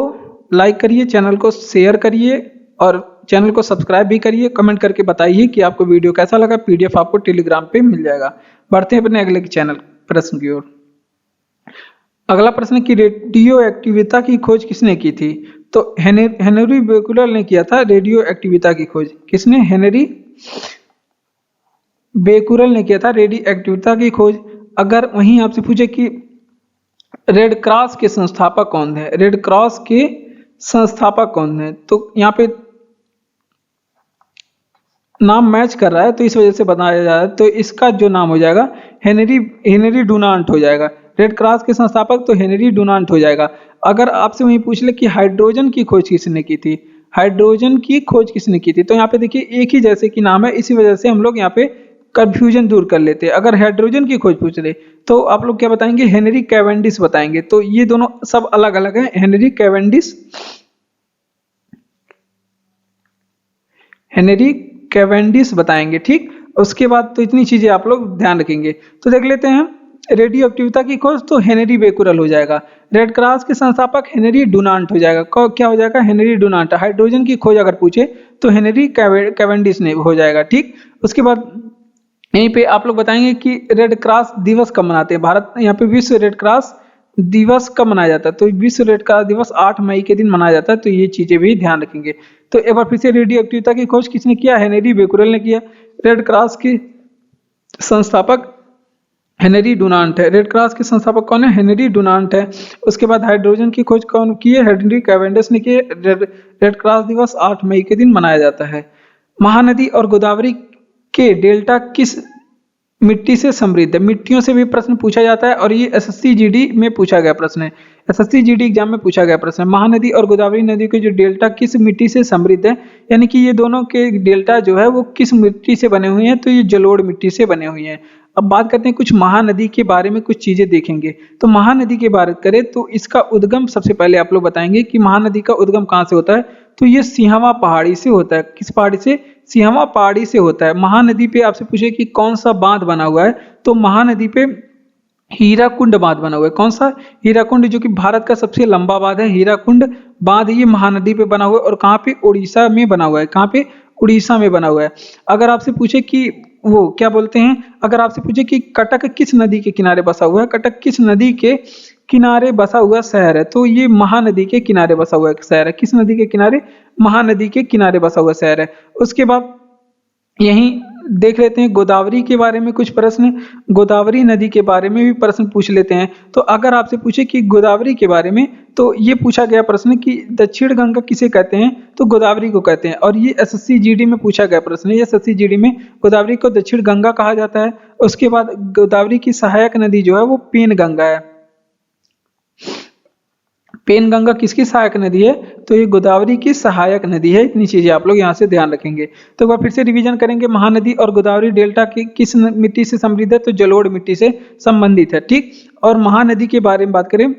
लाइक करिए, चैनल को शेयर करिए और चैनल को सब्सक्राइब भी करिए। कमेंट करके बताइए कि आपको वीडियो कैसा लगा। पीडीएफ आपको टेलीग्राम पे मिल जाएगा। बढ़ते हैं अपने अगले चैनल प्रश्न की ओर। अगला प्रश्न की रेडियो एक्टिविता की खोज किसने की थी। तो हेनरी बेकुलर ने किया था रेडियो एक्टिविता की खोज। किसने? हेनरी बेकुरल ने किया था रेडियो एक्टिविता की खोज। अगर वहीं आपसे पूछे कि रेड क्रॉस के संस्थापक कौन है। रेड क्रॉस के संस्थापक कौन है। तो यहाँ पे नाम मैच कर रहा है तो इस वजह से बनाया जा रहा है। तो इसका जो नाम हो जाएगा हेनरी डुनांट हो जाएगा। रेड क्रॉस के संस्थापक तो हेनरी डुनांट हो जाएगा। अगर आपसे वहीं पूछ ले कि हाइड्रोजन की खोज किसने की थी। हाइड्रोजन की खोज किसने की थी। तो यहाँ पे देखिए एक ही जैसे की नाम है, इसी वजह से हम लोग यहाँ पे कंफ्यूजन दूर कर लेते हैं। अगर हाइड्रोजन की खोज पूछ ले तो आप लोग क्या बताएंगे। हेनरी कैवेंडिश बताएंगे। तो ये दोनों सब अलग अलग हैं। हेनरी कैवेंडिश बताएंगे। ठीक। उसके बाद तो इतनी चीजें आप लोग ध्यान रखेंगे। तो देख लेते हैं रेडियो एक्टिविता की खोज तो हेनरी बेकुरल हो जाएगा। रेड क्रॉस के संस्थापक हेनरी डुनांट हो जाएगा। क्या हो जाएगा? Henry Dunant. हाइड्रोजन की खोज अगर पूछे तो हेनरी कैवेंडिश ने हो जाएगा। ठीक। उसके बाद यहीं पे आप लोग बताएंगे कि रेड क्रॉस दिवस कब मनाते हैं भारत। यहाँ पे विश्व रेड क्रॉस दिवस कब मनाया जाता है। तो विश्व रेड क्रॉस दिवस 8 मई के दिन मनाया जाता है। तो ये चीजें भी ध्यान रखेंगे। तो एक बार फिर से रेडियो एक्टिविता की खोज किसने किया। हेनरी बेकुरल ने किया। रेड क्रॉस के संस्थापक हेनरी डुनांट है। रेड क्रॉस के संस्थापक कौन है? हेनरी डुनांट है। उसके बाद हाइड्रोजन की खोज कौन की है? हेनरी कैवेंडिश ने की। रेड क्रॉस दिवस 8 मई के दिन मनाया जाता है। महानदी और गोदावरी के डेल्टा किस मिट्टी से समृद्ध है। मिट्टियों से भी प्रश्न पूछा जाता है और ये एसएससी जीडी में पूछा गया प्रश्न है। एसएससी जीडी एग्जाम में पूछा गया प्रश्न है। महानदी और गोदावरी नदी के जो डेल्टा किस मिट्टी से समृद्ध है, यानी कि ये दोनों के डेल्टा जो है वो किस मिट्टी से बने हुए हैं। तो ये जलोढ़ मिट्टी से बने हुए हैं। अब बात करते हैं कुछ महानदी के बारे में, कुछ चीजें देखेंगे। तो महानदी की बात करें तो इसका उद्गम सबसे पहले आप लोग बताएंगे कि महानदी का उद्गम कहाँ से होता है। तो ये सिंहवा पहाड़ी से होता है। किस पहाड़ी से? सिंहवा पहाड़ी से होता है। महानदी पे आपसे पूछे कि कौन सा बांध बना हुआ है। तो महानदी पे हीराकुंड बांध बना हुआ है। कौन सा? हीराकुंड, जो कि भारत का सबसे लंबा बांध है। हीराकुंड बांध ये महानदी पे बना हुआ है। और कहाँ पे? उड़ीसा में बना हुआ है। कहाँ पे? उड़ीसा में बना हुआ है। अगर आपसे पूछे कि वो क्या बोलते हैं, अगर आपसे पूछे कि कटक किस नदी के किनारे बसा हुआ है। कटक किस नदी के किनारे बसा हुआ शहर है। तो ये महानदी के किनारे बसा हुआ शहर है। किस नदी के किनारे? महानदी के किनारे बसा हुआ शहर है। उसके बाद यहीं देख लेते हैं गोदावरी के बारे में कुछ प्रश्न। गोदावरी नदी के बारे में भी प्रश्न पूछ लेते हैं। तो अगर आपसे पूछे कि गोदावरी के बारे में, तो ये पूछा गया प्रश्न कि दक्षिण गंगा किसे कहते हैं। तो गोदावरी को कहते हैं। और ये एसएससी जीडी में पूछा गया प्रश्न है। एसएससी जीडी में गोदावरी को दक्षिण गंगा कहा जाता है। उसके बाद गोदावरी की सहायक नदी जो है वो पेन गंगा है। पेन गंगा किसकी सहायक नदी है? तो ये गोदावरी की सहायक नदी है। इतनी चीजें आप लोग यहाँ से ध्यान रखेंगे। तो एक बार फिर से रिवीजन करेंगे। महानदी और गोदावरी डेल्टा की किस मिट्टी से समृद्ध है। तो जलोढ़ मिट्टी से संबंधित है। ठीक। और महानदी के बारे में बात करें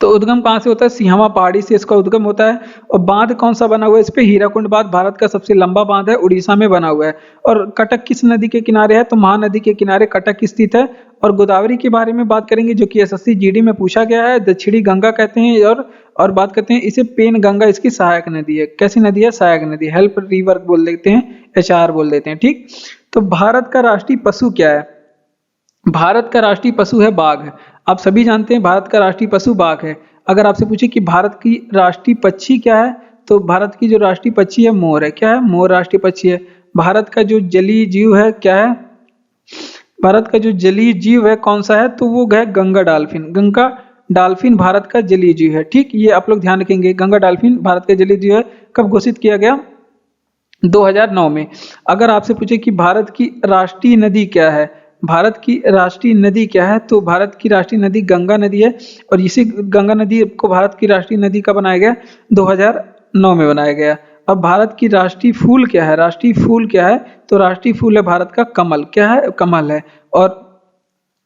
तो उद्गम कहाँ से होता है? सिंहवा पहाड़ी से इसका उद्गम होता है। और बांध कौन सा बना हुआ है इस पे? हीराकुंड बांध भारत का सबसे लंबा बांध है, उड़ीसा में बना हुआ है। और कटक किस नदी के किनारे है? तो महानदी के किनारे कटक स्थित है। और गोदावरी के बारे में बात करेंगे जो कि एसएससी जीडी में पूछा गया है। दक्षिणी गंगा कहते हैं। और बात करते हैं इसे पेन गंगा इसकी सहायक नदी है। कैसी नदी है? सहायक नदी, हेल्प रिवर बोल देते हैं, एचआर बोल देते हैं। ठीक, तो भारत का राष्ट्रीय पशु क्या है? भारत का राष्ट्रीय पशु है बाघ। आप सभी जानते हैं भारत का राष्ट्रीय पशु बाघ है। अगर आपसे पूछे कि भारत की राष्ट्रीय पक्षी क्या है, तो भारत की जो राष्ट्रीय पक्षी है मोर है। क्या है? मोर राष्ट्रीय पक्षी है। भारत का जो जलीय जीव है क्या है? भारत का जो जलीय जीव है कौन सा है? तो वो है गंगा डॉल्फिन। गंगा डॉल्फिन भारत का जलीय जीव है। ठीक, ये आप लोग ध्यान रखेंगे। गंगा डॉल्फिन भारत का जलीय जीव है। कब घोषित किया गया? 2009 में। अगर आपसे पूछे कि भारत की राष्ट्रीय नदी क्या है, भारत की राष्ट्रीय नदी क्या है, तो भारत की राष्ट्रीय नदी गंगा नदी है। और इसी गंगा नदी को भारत की राष्ट्रीय नदी का बनाया गया? 2009 में बनाया गया। अब भारत की राष्ट्रीय फूल क्या है? राष्ट्रीय फूल क्या है? तो राष्ट्रीय फूल है भारत का कमल। क्या है? कमल है। और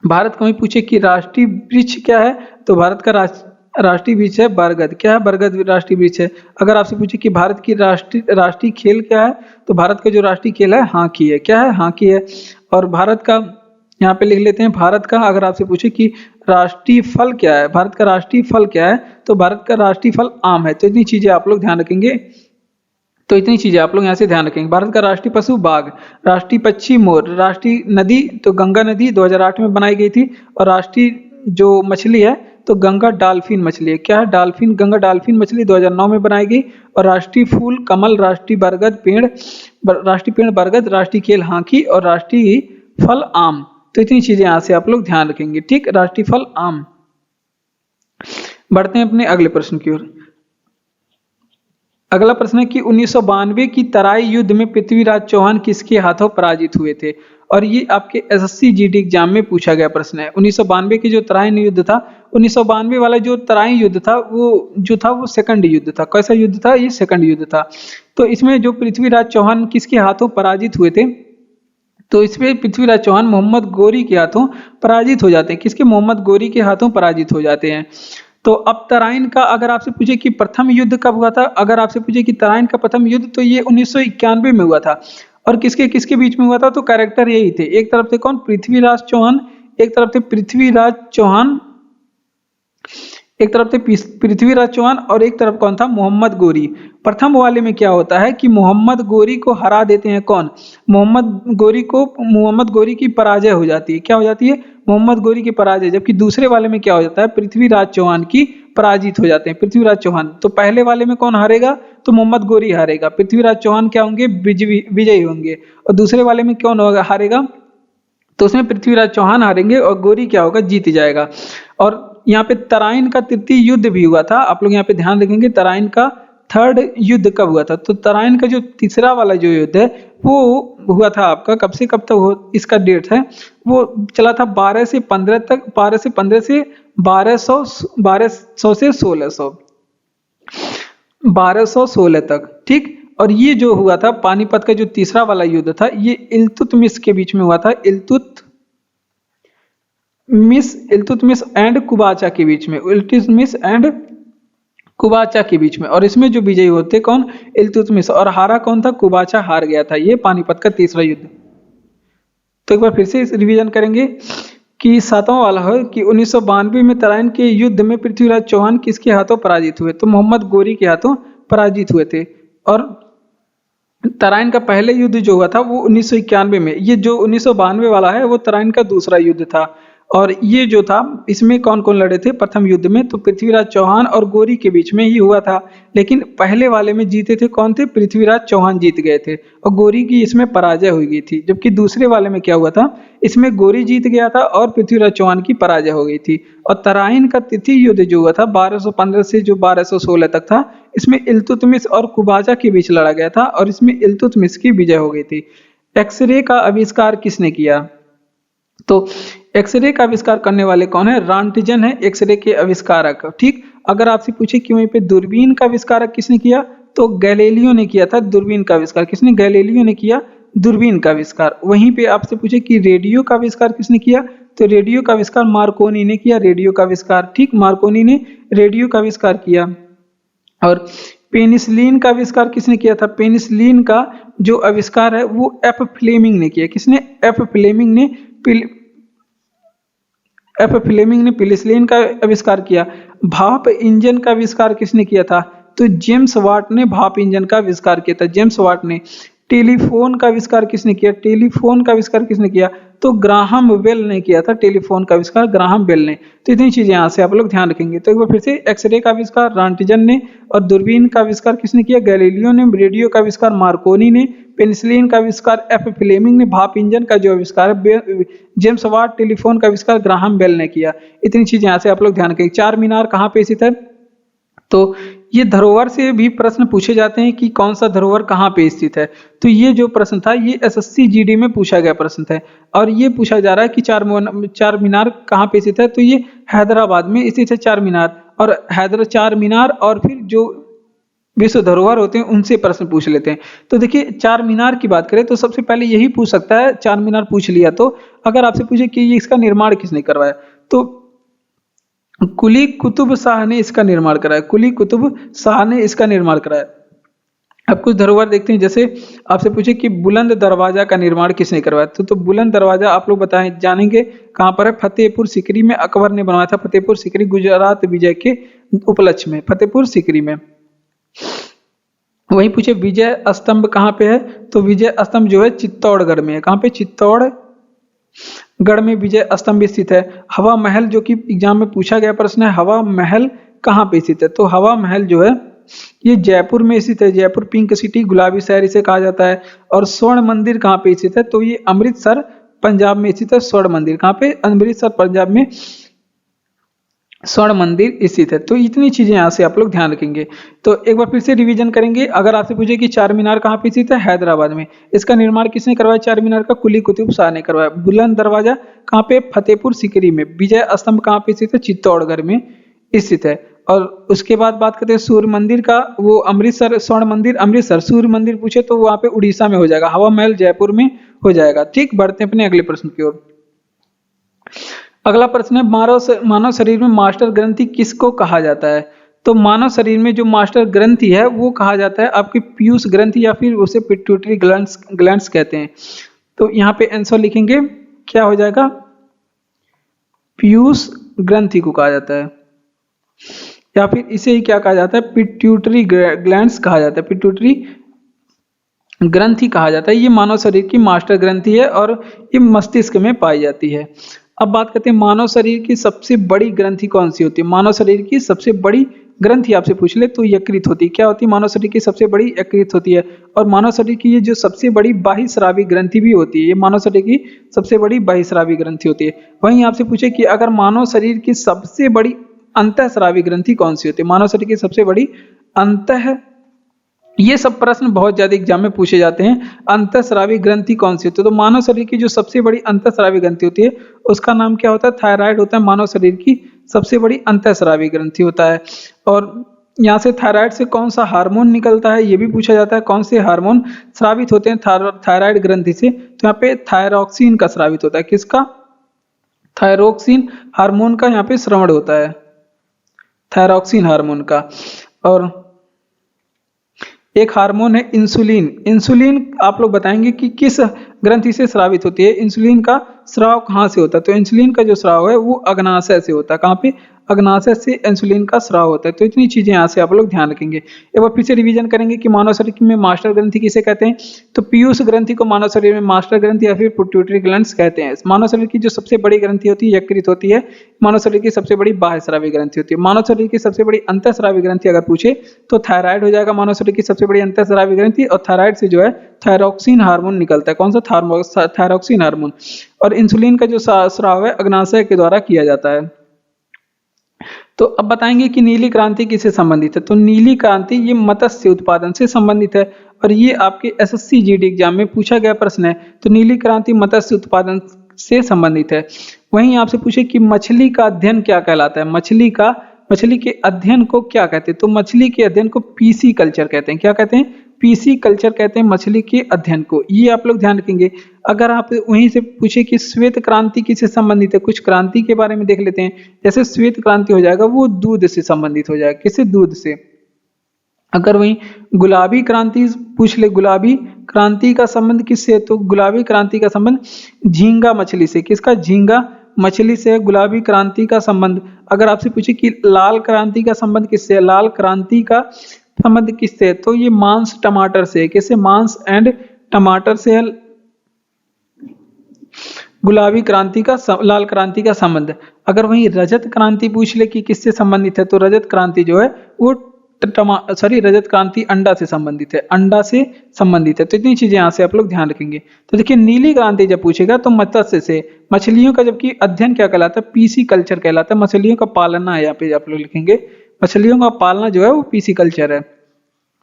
भारत को भी पूछे कि राष्ट्रीय वृक्ष क्या है, तो भारत का राष्ट्रीय वृक्ष है बरगद। क्या है? बरगद राष्ट्रीय वृक्ष है। अगर आपसे पूछे कि भारत की राष्ट्रीय खेल क्या है, तो भारत का जो राष्ट्रीय खेल है हॉकी है। क्या है? हॉकी है। और भारत का, यहाँ पे लिख लेते हैं भारत का, अगर आपसे पूछे कि राष्ट्रीय फल क्या है, भारत का राष्ट्रीय फल क्या है, तो भारत का राष्ट्रीय फल आम है। तो इतनी चीजें आप लोग ध्यान रखेंगे। तो इतनी चीजें आप लोग यहाँ से ध्यान रखेंगे। भारत का राष्ट्रीय पशु बाघ, राष्ट्रीय पक्षी मोर, राष्ट्रीय नदी तो गंगा नदी 2008 में बनाई गई थी। और राष्ट्रीय जो मछली है तो गंगा डॉल्फिन मछली है। क्या है? डॉल्फिन, गंगा डॉल्फिन मछली 2009 में बनाई गई। और राष्ट्रीय फूल कमल, राष्ट्रीय बरगद पेड़, राष्ट्रीय पेड़ बरगद, राष्ट्रीय खेल हॉकी और राष्ट्रीय फल आम। तो इतनी चीजें यहाँ से आप लोग ध्यान रखेंगे। ठीक, राष्ट्रीय फल आम। बढ़ते हैं अपने अगले प्रश्न की ओर। अगला प्रश्न है कि 1992 की तराई युद्ध में पृथ्वीराज चौहान किसके हाथों पराजित हुए थे? और ये आपके एसएससी जीडी एग्जाम में पूछा गया प्रश्न है। 1992 की जो तराइन युद्ध था, 1992 वाला जो तराइन युद्ध था वो सेकंड युद्ध था। कैसा युद्ध था? ये सेकंड युद्ध था। तो इसमें जो पृथ्वीराज चौहान किसके हाथों पराजित हुए थे, तो इसमें पृथ्वीराज चौहान मोहम्मद गोरी के हाथों पराजित हो जाते हैं। किसके? मोहम्मद गोरी के हाथों पराजित हो जाते हैं। तो अब तराइन का अगर आपसे पूछे कि प्रथम युद्ध कब हुआ था, अगर आपसे पूछे कि तराइन का प्रथम युद्ध, तो ये 1991 में हुआ था। और किसके किसके बीच में हुआ था? तो कैरेक्टर यही थे। एक तरफ से कौन? पृथ्वीराज चौहान, एक तरफ से पृथ्वीराज चौहान, एक तरफ थे पृथ्वीराज चौहान और एक तरफ कौन था? मोहम्मद गोरी। प्रथम वाले में क्या होता है कि मोहम्मद गोरी को हरा देते हैं। कौन? मोहम्मद गोरी की पराजय हो जाती है। क्या हो जाती है? मोहम्मद गोरी की पराजय। जबकि दूसरे वाले में क्या हो जाता है? पृथ्वीराज चौहान की पराजित हो जाते हैं। पृथ्वीराज चौहान, तो पहले वाले में कौन हारेगा? तो मोहम्मद गोरी हारेगा। पृथ्वीराज चौहान क्या होंगे? विजयी होंगे। और दूसरे वाले में कौन हारेगा? तो उसमें पृथ्वीराज चौहान हारेंगे और गोरी क्या होगा? जीत जाएगा। और यहाँ पे तराइन का तृतीय युद्ध भी हुआ था। आप लोग यहाँ पे ध्यान रखेंगे तराइन का थर्ड युद्ध कब हुआ था। तो तराइन का जो तीसरा वाला जो युद्ध है वो हुआ था आपका कब से कब तक हो, इसका डेट है वो चला था 12 से 15 तक, 12 से 15 से 1200 से 1216 तक। ठीक, और ये जो हुआ था पानीपत का जो तीसरा वाला युद्ध था, ये इल्तुतमिश के बीच में हुआ था। इल्तुतमिश एंड कुबाचा के बीच में, इल्तुतमिश एंड कुबाचा के बीच में। और इसमें जो विजयी होते कौन? इल्तुतमिश। और हारा कौन था? कुबाचा हार गया था। ये पानीपत का तीसरा युद्ध। तो एक बार फिर से रिवीजन करेंगे कि सातवां वाला है कि 1992 में तराइन के युद्ध में पृथ्वीराज चौहान किसके हाथों पराजित हुए? तो मोहम्मद गोरी के हाथों पराजित हुए थे। और तराइन का पहले युद्ध जो हुआ था वो 1991 में। ये जो 1992 वाला है वो तराइन का दूसरा युद्ध था। और ये जो था इसमें कौन कौन लड़े थे प्रथम युद्ध में? तो पृथ्वीराज चौहान और गोरी के बीच में ही हुआ था। लेकिन पहले वाले में जीते थे कौन थे? पृथ्वीराज चौहान जीत गए थे और गोरी की इसमें पराजय हो गई थी। जबकि दूसरे वाले में क्या हुआ था? इसमें गोरी जीत गया था और पृथ्वीराज चौहान की पराजय हो गई थी। और तराइन का तृतीय युद्ध जो हुआ था 1215 से जो 1216 तक था, इसमें इल्तुतमिश और कुबाचा के बीच लड़ा गया था और इसमें इल्तुतमिश की विजय हो गई थी। एक्सरे का आविष्कार किसने किया? तो एक्सरे का आविष्कार करने वाले कौन है? रॉन्टिजन है एक्सरे के आविष्कारक। ठीक, अगर आपसे पूछे कि वहीं पे दूरबीन का आविष्कारक किसने किया, तो गैलीलियो ने किया था दूरबीन का आविष्कार। किसने? गैलीलियो ने किया दूरबीन का आविष्कार। वहीं पे आपसे पूछे कि रेडियो का आविष्कार किसने किया, तो रेडियो का आविष्कार मार्कोनी ने किया, रेडियो का आविष्कार, ठीक, मार्कोनी ने रेडियो का आविष्कार किया। और पेनिसिलिन का आविष्कार किसने किया था? पेनिसिलिन का जो आविष्कार है वो एफ फ्लेमिंग ने किया। किसने? एफ फ्लेमिंग ने पेनिसिलिन का आविष्कार किया। भाप इंजन का आविष्कार किसने किया था? तो जेम्स वाट ने भाप इंजन का आविष्कार किया था, जेम्स वाट ने। टेलीफोन का आविष्कार किसने किया? टेलीफोन का आविष्कार किसने किया? तो ग्राहम बेल ने किया था टेलीफोन का आविष्कार, ग्राहम बेल ने। तो इतनी चीजें यहाँ से आप लोग ध्यान रखेंगे। तो एक बार फिर से, एक्सरे का आविष्कार रांटजन ने, और दूरबीन का आविष्कार किसने किया? गैलीलियो ने। रेडियो का आविष्कार मार्कोनी ने। पेनिसिलिन का आविष्कार एफ फ्लेमिंग ने। भाप इंजन का जो आविष्कार है जेम्स वाट। टेलीफोन का आविष्कार ग्राहम बेल ने किया। इतनी चीजें यहाँ से आप लोग ध्यान रखेंगे। चार मीनार कहाँ पे स्थित है? तो ये धरोहर से भी प्रश्न पूछे जाते हैं कि कौन सा धरोहर कहाँ पे स्थित है। तो ये जो प्रश्न था ये एसएससी जीडी में पूछा गया प्रश्न था, और ये पूछा जा रहा है कि चार मीनार कहाँ पे स्थित है। तो ये हैदराबाद में स्थित है चार मीनार, और चार मीनार और फिर जो विश्व धरोहर होते हैं उनसे प्रश्न पूछ लेते हैं। तो देखिए, चार मीनार की बात करें तो सबसे पहले यही पूछ सकता है, चार मीनार पूछ लिया। तो अगर आपसे पूछे कि ये इसका निर्माण किसने करवाया, तो कुली कुतुब शाह ने इसका निर्माण कराया। कुली कुतुब शाह ने इसका निर्माण कराया। अब कुछ धरोहर देखते हैं, जैसे आपसे पूछे कि बुलंद दरवाजा का निर्माण किसने करवाया, तो बुलंद दरवाजा आप लोग बताएं, जानेंगे कहाँ पर है? फतेहपुर सीकरी में अकबर ने बनवाया था। फतेहपुर सीकरी गुजरात विजय के उपलक्ष्य में, फतेहपुर सीकरी में। वहीं पूछे विजय स्तंभ कहाँ पे है, तो विजय स्तंभ जो है चित्तौड़गढ़ में है। कहाँ पे? चित्तौड़गढ़ में विजय स्तंभ स्थित है। हवा महल, जो कि एग्जाम में पूछा गया प्रश्न है, हवा महल कहाँ पे स्थित है, तो हवा महल जो है ये जयपुर में स्थित है। जयपुर पिंक सिटी, गुलाबी शहर इसे कहा जाता है। और स्वर्ण मंदिर कहाँ पे स्थित है, तो ये अमृतसर पंजाब में स्थित है। स्वर्ण मंदिर कहाँ पे? अमृतसर पंजाब में स्वर्ण मंदिर स्थित है। तो इतनी चीजें यहाँ से आप लोग ध्यान रखेंगे। तो एक बार फिर से रिवीजन करेंगे। अगर आपसे पूछे कि चार मीनार कहाँ पे स्थित है, हैदराबाद में। इसका निर्माण किसने करवाया? चार मीनार का कुली कुतुब शाह ने करवाया। बुलंद दरवाजा कहाँ पे? फतेहपुर सीकरी में। विजय स्तंभ कहाँ पे स्थित है? चित्तौड़गढ़ में स्थित है। और उसके बाद बात करते हैं सूर्य मंदिर का, वो अमृतसर, स्वर्ण मंदिर अमृतसर। सूर्य मंदिर पूछे तो वहां पे उड़ीसा में हो जाएगा। हवा महल जयपुर में हो जाएगा। ठीक, बढ़ते हैं अपने अगले प्रश्न की ओर। अगला प्रश्न है, मानव शरीर में मास्टर ग्रंथि किसको कहा जाता है? तो मानव शरीर में जो मास्टर ग्रंथि है वो कहा जाता है आपकी पीयूष ग्रंथि, या फिर उसे पिट्यूटरी ग्लैंड्स कहते हैं। तो यहाँ पे आंसर लिखेंगे, क्या हो जाएगा? पीयूष ग्रंथि को कहा जाता है, या फिर इसे ही क्या कहा जाता है? पिट्यूटरी ग्लैंड्स कहा जाता है। पिट्यूटरी ग्रंथि कहा जाता है। ये मानव शरीर की मास्टर ग्रंथि है और ये मस्तिष्क में पाई जाती है। अब बात करते हैं मानव शरीर की सबसे बड़ी ग्रंथि कौन सी होती है? मानव शरीर की सबसे बड़ी ग्रंथि आपसे पूछ ले तो यकृत होती है। क्या होती है? मानव शरीर की सबसे बड़ी यकृत होती है। और मानव शरीर की ये जो सबसे बड़ी बाह्यस्रावी ग्रंथि भी होती है, ये मानव शरीर की सबसे बड़ी बाह्यस्रावी ग्रंथि होती है। वहीं आपसे पूछे कि अगर मानव शरीर की सबसे बड़ी अंतःस्रावी ग्रंथि कौन सी होती है? मानव शरीर की सबसे बड़ी ये सब प्रश्न बहुत ज्यादा एग्जाम में पूछे जाते हैं। अंतःस्रावी ग्रंथि कौन सी होती है? तो मानव शरीर की जो सबसे बड़ी अंतःस्रावी ग्रंथि होती है उसका नाम क्या होता है? थायराइड होता है। मानव शरीर की सबसे बड़ी अंतःस्रावी ग्रंथि होता है। और यहाँ से थायराइड से कौन सा हार्मोन निकलता है ये भी पूछा जाता है। कौन से हार्मोन स्रावित होते हैं थायराइड ग्रंथि से? तो यहाँ पे थायरॉक्सिन का स्रावित होता है। किसका? थायरोक्सिन हार्मोन का यहाँ पे श्रवण होता है, थायरॉक्सिन हार्मोन का। और एक हार्मोन है इंसुलिन। इंसुलिन आप लोग बताएंगे कि किस ग्रंथि से स्रावित होती है? इंसुलिन का स्राव कहाँ से होता है? तो इंसुलिन का जो स्राव है वो अग्नाशय से होता है। कहाँ पे? अग्नाशय से इंसुलिन का स्राव होता है। तो इतनी चीजें यहाँ से आप लोग ध्यान रखेंगे। एक बार फिर से रिवीजन करेंगे कि मानव शरीर में मास्टर ग्रंथि किसे कहते हैं? तो पीयूष ग्रंथि को मानव शरीर में मास्टर ग्रंथि या फिर पिट्यूटरी ग्लैंड्स कहते हैं। मानव शरीर की जो सबसे बड़ी ग्रंथि होती है यकृत होती है। मानव शरीर की सबसे बड़ी बाह्यस्रावी ग्रंथि होती है। मानव शरीर की सबसे बड़ी अंतःस्रावी ग्रंथि अगर पूछे तो थायराइड हो जाएगा मानव शरीर की सबसे बड़ी अंतःस्रावी ग्रंथि। और थायराइड से जो है थायरॉक्सिन हार्मोन निकलता है। कौन सा? Thyroxine hormone. और इंसुलिन का जो स्राव है अग्नाशय के द्वारा किया जाता है। तो अब बताएंगे कि नीली क्रांति किससे संबंधित है? तो नीली क्रांति ये मत्स्य उत्पादन से संबंधित है, और ये आपके एसएससी जीडी एग्जाम में पूछा गया प्रश्न है। तो नीली क्रांति मत्स्य उत्पादन से संबंधित है। वहीं आपसे पूछे कि मछली का अध्ययन क्या कहलाता है? मछली के अध्ययन को क्या कहते हैं? तो मछली के अध्ययन को पीसी कल्चर कहते हैं। क्या कहते हैं? पीसी कल्चर कहते हैं मछली के अध्ययन को, ये आप लोग ध्यान रखेंगे। अगर आप वहीं से पूछे कि श्वेत क्रांति किससे संबंधित है, कुछ क्रांति के बारे में देख लेते हैं। जैसे श्वेत क्रांति हो जाएगा वो दूध से संबंधित हो जाएगा, किससे, दूध से। अगर वहीं गुलाबी क्रांति पूछ ले, गुलाबी क्रांति का संबंध किससे, तो गुलाबी क्रांति का संबंध झींगा मछली से, किसका, झींगा मछली से गुलाबी क्रांति का संबंध। अगर आपसे पूछे कि लाल क्रांति का संबंध किससे है, लाल क्रांति का संबंध किससे है, तो ये मांस टमाटर से, किससे, मांस एंड टमाटर से है गुलाबी क्रांति का लाल क्रांति का संबंध। अगर वहीं रजत क्रांति पूछ ले कि किससे संबंधित है, तो रजत क्रांति जो है वो रजत क्रांति अंडा से संबंधित है, अंडा से संबंधित है। तो इतनी चीजें यहाँ से आप लोग ध्यान रखेंगे। तो देखिए नीली क्रांति जब पूछेगा तो मत्स्य से, मछलियों का जबकि अध्ययन क्या कहलाता है, पीसी कल्चर कहलाता है, मछलियों का पालना है, यहाँ पे आप लोग लिखेंगे मछलियों का पालना जो है वो पीसी कल्चर है।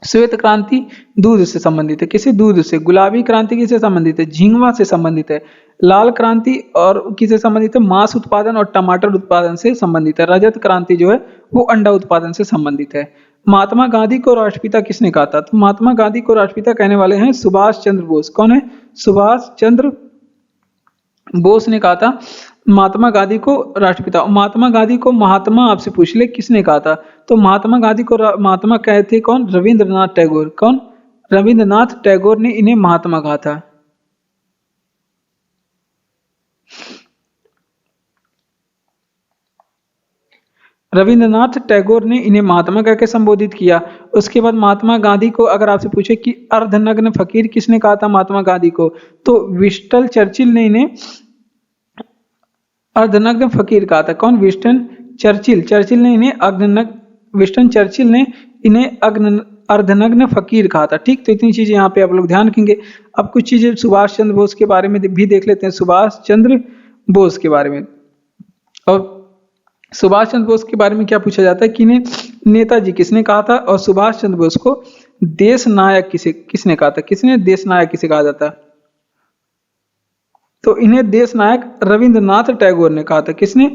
श्वेत क्रांति दूध से संबंधित है, किसी, दूध से। गुलाबी क्रांति किससे संबंधित है, झींगा से संबंधित है। लाल क्रांति और किससे संबंधित है, मांस उत्पादन और टमाटर उत्पादन से संबंधित है। रजत क्रांति जो है वो अंडा उत्पादन से संबंधित है। महात्मा गांधी को राष्ट्रपिता किसने कहा था, तो महात्मा गांधी को राष्ट्रपिता कहने वाले हैं सुभाष चंद्र बोस। कौन है, सुभाष चंद्र बोस ने कहा था महात्मा गांधी को राष्ट्रपिता। महात्मा गांधी को महात्मा आपसे पूछ ले किसने कहा था, तो महात्मा गांधी को महात्मा कहे थे कौन, रविंद्रनाथ टैगोर। कौन, रविंद्रनाथ टैगोर ने इन्हें महात्मा कहा था। रविंद्रनाथ टैगोर ने इन्हें महात्मा कह के संबोधित किया। उसके बाद महात्मा गांधी को अगर आपसे पूछे कि अर्धनग्न फकीर किसने कहा था महात्मा गांधी को, तो विंस्टन चर्चिल ने इन्हें अर्धनग्न फकीर कहा था। कौन, विंस्टन चर्चिल। चर्चिल ने इन्हें विंस्टन चर्चिल ने इन्हें अर्धनग्न फकीर कहा था। ठीक, तो इतनी चीजें यहाँ पे आप लोग ध्यान रखेंगे। अब कुछ चीजें सुभाष चंद्र बोस के बारे में भी देख लेते हैं, सुभाष चंद्र बोस के बारे में। और सुभाष चंद्र बोस के बारे में क्या पूछा जाता है कि इन्हें नेताजी किसने कहा था, और सुभाष चंद्र बोस को देश नायक किसने कहा था, किसने, देश नायक किसे कहा जाता है, तो इन्हें देश नायक रविंद्रनाथ टैगोर ने कहा था। किसने,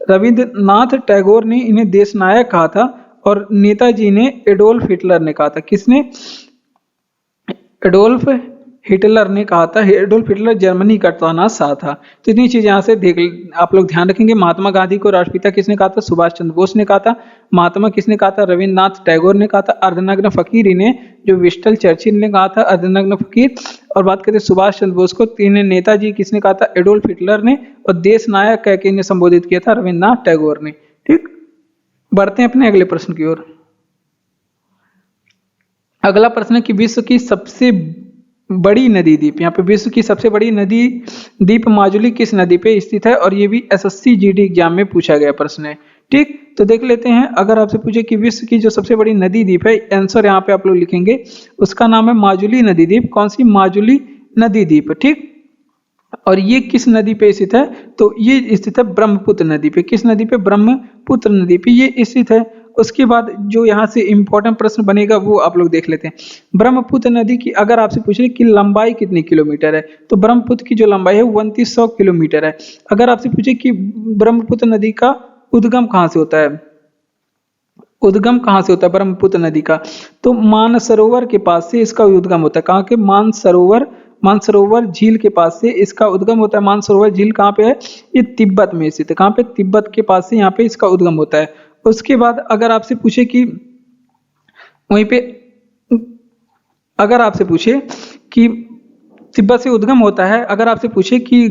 रविंद्रनाथ टैगोर ने इन्हें देश नायक कहा था। और नेताजी ने एडोल्फ हिटलर ने कहा था। किसने, एडोल्फ हिटलर ने कहा था। एडोल्फ हिटलर जर्मनी का तानाशाह था। तो इतनी चीजें यहाँ से आप लोग ध्यान रखेंगे। महात्मा गांधी को राष्ट्रपिता किसने कहा था, सुभाष चंद्र बोस ने कहा था। महात्मा किसने कहा था, रविंद्रनाथ टैगोर ने कहा था। अर्धनग्न फकीर इन्हें जो विंस्टन चर्चिल ने कहा था, अर्धनग्न फकीर। और बात करते सुभाष चंद्र बोस को, इन्हें नेताजी किसने कहा था, एडोल्फ हिटलर ने। और देश नायक कह के इन्हें संबोधित किया था रविंद्रनाथ टैगोर ने। ठीक, बढ़ते हैं अपने अगले प्रश्न की ओर। अगला प्रश्न है कि विश्व की सबसे बड़ी नदी द्वीप, यहाँ पे विश्व की सबसे बड़ी नदी द्वीप माजुली किस नदी पे स्थित है, और ये भी एसएससी जीडी एग्जाम में पूछा गया प्रश्न है। ठीक, तो देख लेते हैं। अगर आपसे पूछे कि विश्व की जो सबसे बड़ी नदी द्वीप है, आंसर यहाँ पे आप लोग लिखेंगे, उसका नाम है माजुली नदी द्वीप। कौन सी, माजुली नदी द्वीप। ठीक, और ये किस नदी पे स्थित है, तो ये स्थित है ब्रह्मपुत्र नदी पे। किस नदी पे, ब्रह्मपुत्र नदी पे ये स्थित है। उसके बाद जो यहाँ से इंपॉर्टेंट प्रश्न बनेगा वो आप लोग देख लेते हैं। ब्रह्मपुत्र नदी की अगर आपसे पूछे कि लंबाई कितनी किलोमीटर है, तो ब्रह्मपुत्र की जो लंबाई है 2900 किलोमीटर है। अगर आपसे पूछे कि ब्रह्मपुत्र नदी का उद्गम कहाँ से होता है, उद्गम कहाँ से होता है ब्रह्मपुत्र नदी का, तो मानसरोवर के पास से इसका उद्गम होता है। कहाँ के, मानसरोवर झील के पास से इसका उद्गम होता है। मानसरोवर झील कहाँ पे है, ये तिब्बत में स्थित है। कहाँ पे, तिब्बत के पास से यहाँ पे इसका उद्गम होता है। उसके बाद अगर आपसे पूछे कि वहीं पे अगर आपसे पूछे कि तिब्बत से उद्गम होता है, अगर आपसे पूछे कि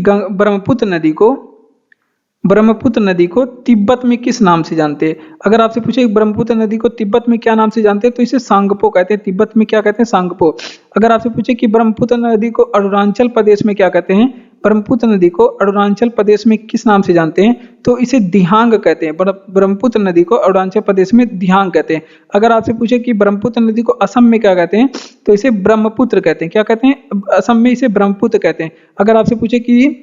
ब्रह्मपुत्र नदी को तिब्बत में किस नाम से जानते हैं, अगर आपसे पूछे ब्रह्मपुत्र नदी को तिब्बत में क्या नाम से जानते हैं, तो इसे सांगपो कहते हैं। तिब्बत में क्या कहते हैं, सांगपो। अगर आपसे पूछे कि ब्रह्मपुत्र नदी को अरुणाचल प्रदेश में क्या कहते हैं, ब्रह्मपुत्र नदी को अरुणाचल प्रदेश में किस नाम से जानते हैं, तो इसे दिहांग कहते हैं। ब्रह्मपुत्र नदी को अरुणाचल प्रदेश में दिहांग कहते हैं। अगर आपसे पूछे कि ब्रह्मपुत्र नदी को असम में क्या कहते हैं, तो इसे ब्रह्मपुत्र कहते हैं। क्या कहते हैं, असम में इसे ब्रह्मपुत्र कहते हैं। अगर आपसे पूछे कि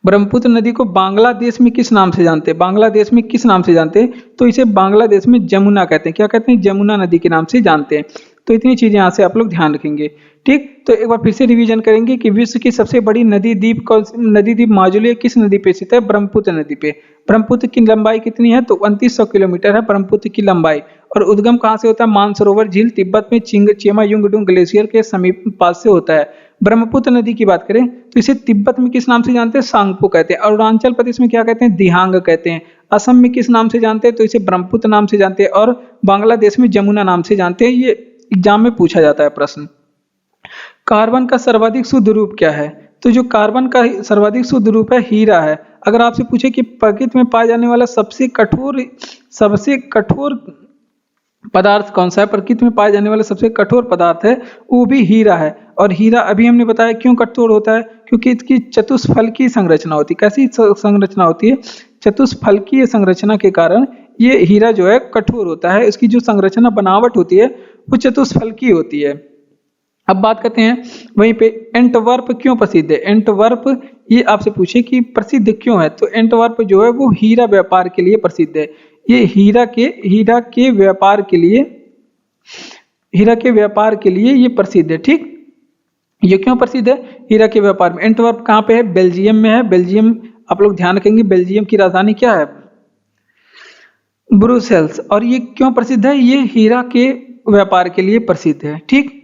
ब्रह्मपुत्र नदी को बांग्लादेश में किस नाम से जानते हैं, बांग्लादेश में किस नाम से जानते हैं, तो इसे बांग्लादेश में जमुना कहते हैं। क्या कहते हैं, जमुना नदी के नाम से जानते हैं। तो इतनी चीजें यहाँ से आप लोग ध्यान रखेंगे। ठीक, तो एक बार फिर से रिवीजन करेंगे कि विश्व की सबसे बड़ी नदी द्वीप माजुली किस नदी पे स्थित है? ब्रह्मपुत्र नदी पे। ब्रह्मपुत्र की लंबाई कितनी है? तो 2900 किलोमीटर है ब्रह्मपुत्र की लंबाई। और उद्गम कहाँ से होता है? मानसरोवर झील तिब्बत में चेमायुंगडुंग ग्लेशियर के समीप पास से होता है। ब्रह्मपुत्र नदी की बात करें तो इसे तिब्बत में किस नाम से जानते हैं? सांगपो कहते हैं। अरुणाचल प्रदेश में क्या कहते हैं? दिहांग कहते हैं। असम में किस नाम से जानते हैं? तो इसे ब्रह्मपुत्र नाम से जानते हैं। और बांग्लादेश में जमुना नाम से जानते हैं। ये एग्जाम में पूछा जाता है प्रश्न। कार्बन का सर्वाधिक शुद्ध रूप क्या है? तो जो कार्बन का सर्वाधिक शुद्ध रूप है हीरा है। अगर आपसे पूछे कि प्रकृति में पाया जाने वाला सबसे कठोर पदार्थ कौन सा है? प्रकृति में पाया जाने वाला सबसे कठोर पदार्थ है वो भी हीरा है। और हीरा अभी हमने बताया क्यों कठोर होता है, क्योंकि इसकी चतुष्फलकीय संरचना होती है। कैसी संरचना होती है? चतुष्फलकीय संरचना के कारण ये हीरा जो है कठोर होता है। इसकी जो संरचना बनावट होती है वो चतुष्फलकीय होती है। अब बात करते हैं वहीं पे एंटवर्प क्यों प्रसिद्ध है? एंटवर्प ये आपसे पूछे कि प्रसिद्ध क्यों है, तो एंटवर्प जो है वो हीरा व्यापार के लिए प्रसिद्ध है। ये हीरा के व्यापार के लिए ये प्रसिद्ध है। ठीक, ये क्यों प्रसिद्ध है? हीरा के व्यापार में। एंटवर्प कहाँ पे है? बेल्जियम में है। बेल्जियम आप लोग ध्यान रखेंगे, बेल्जियम की राजधानी क्या है? ब्रुसेल्स। और ये क्यों प्रसिद्ध है? ये हीरा के व्यापार के लिए प्रसिद्ध है। ठीक,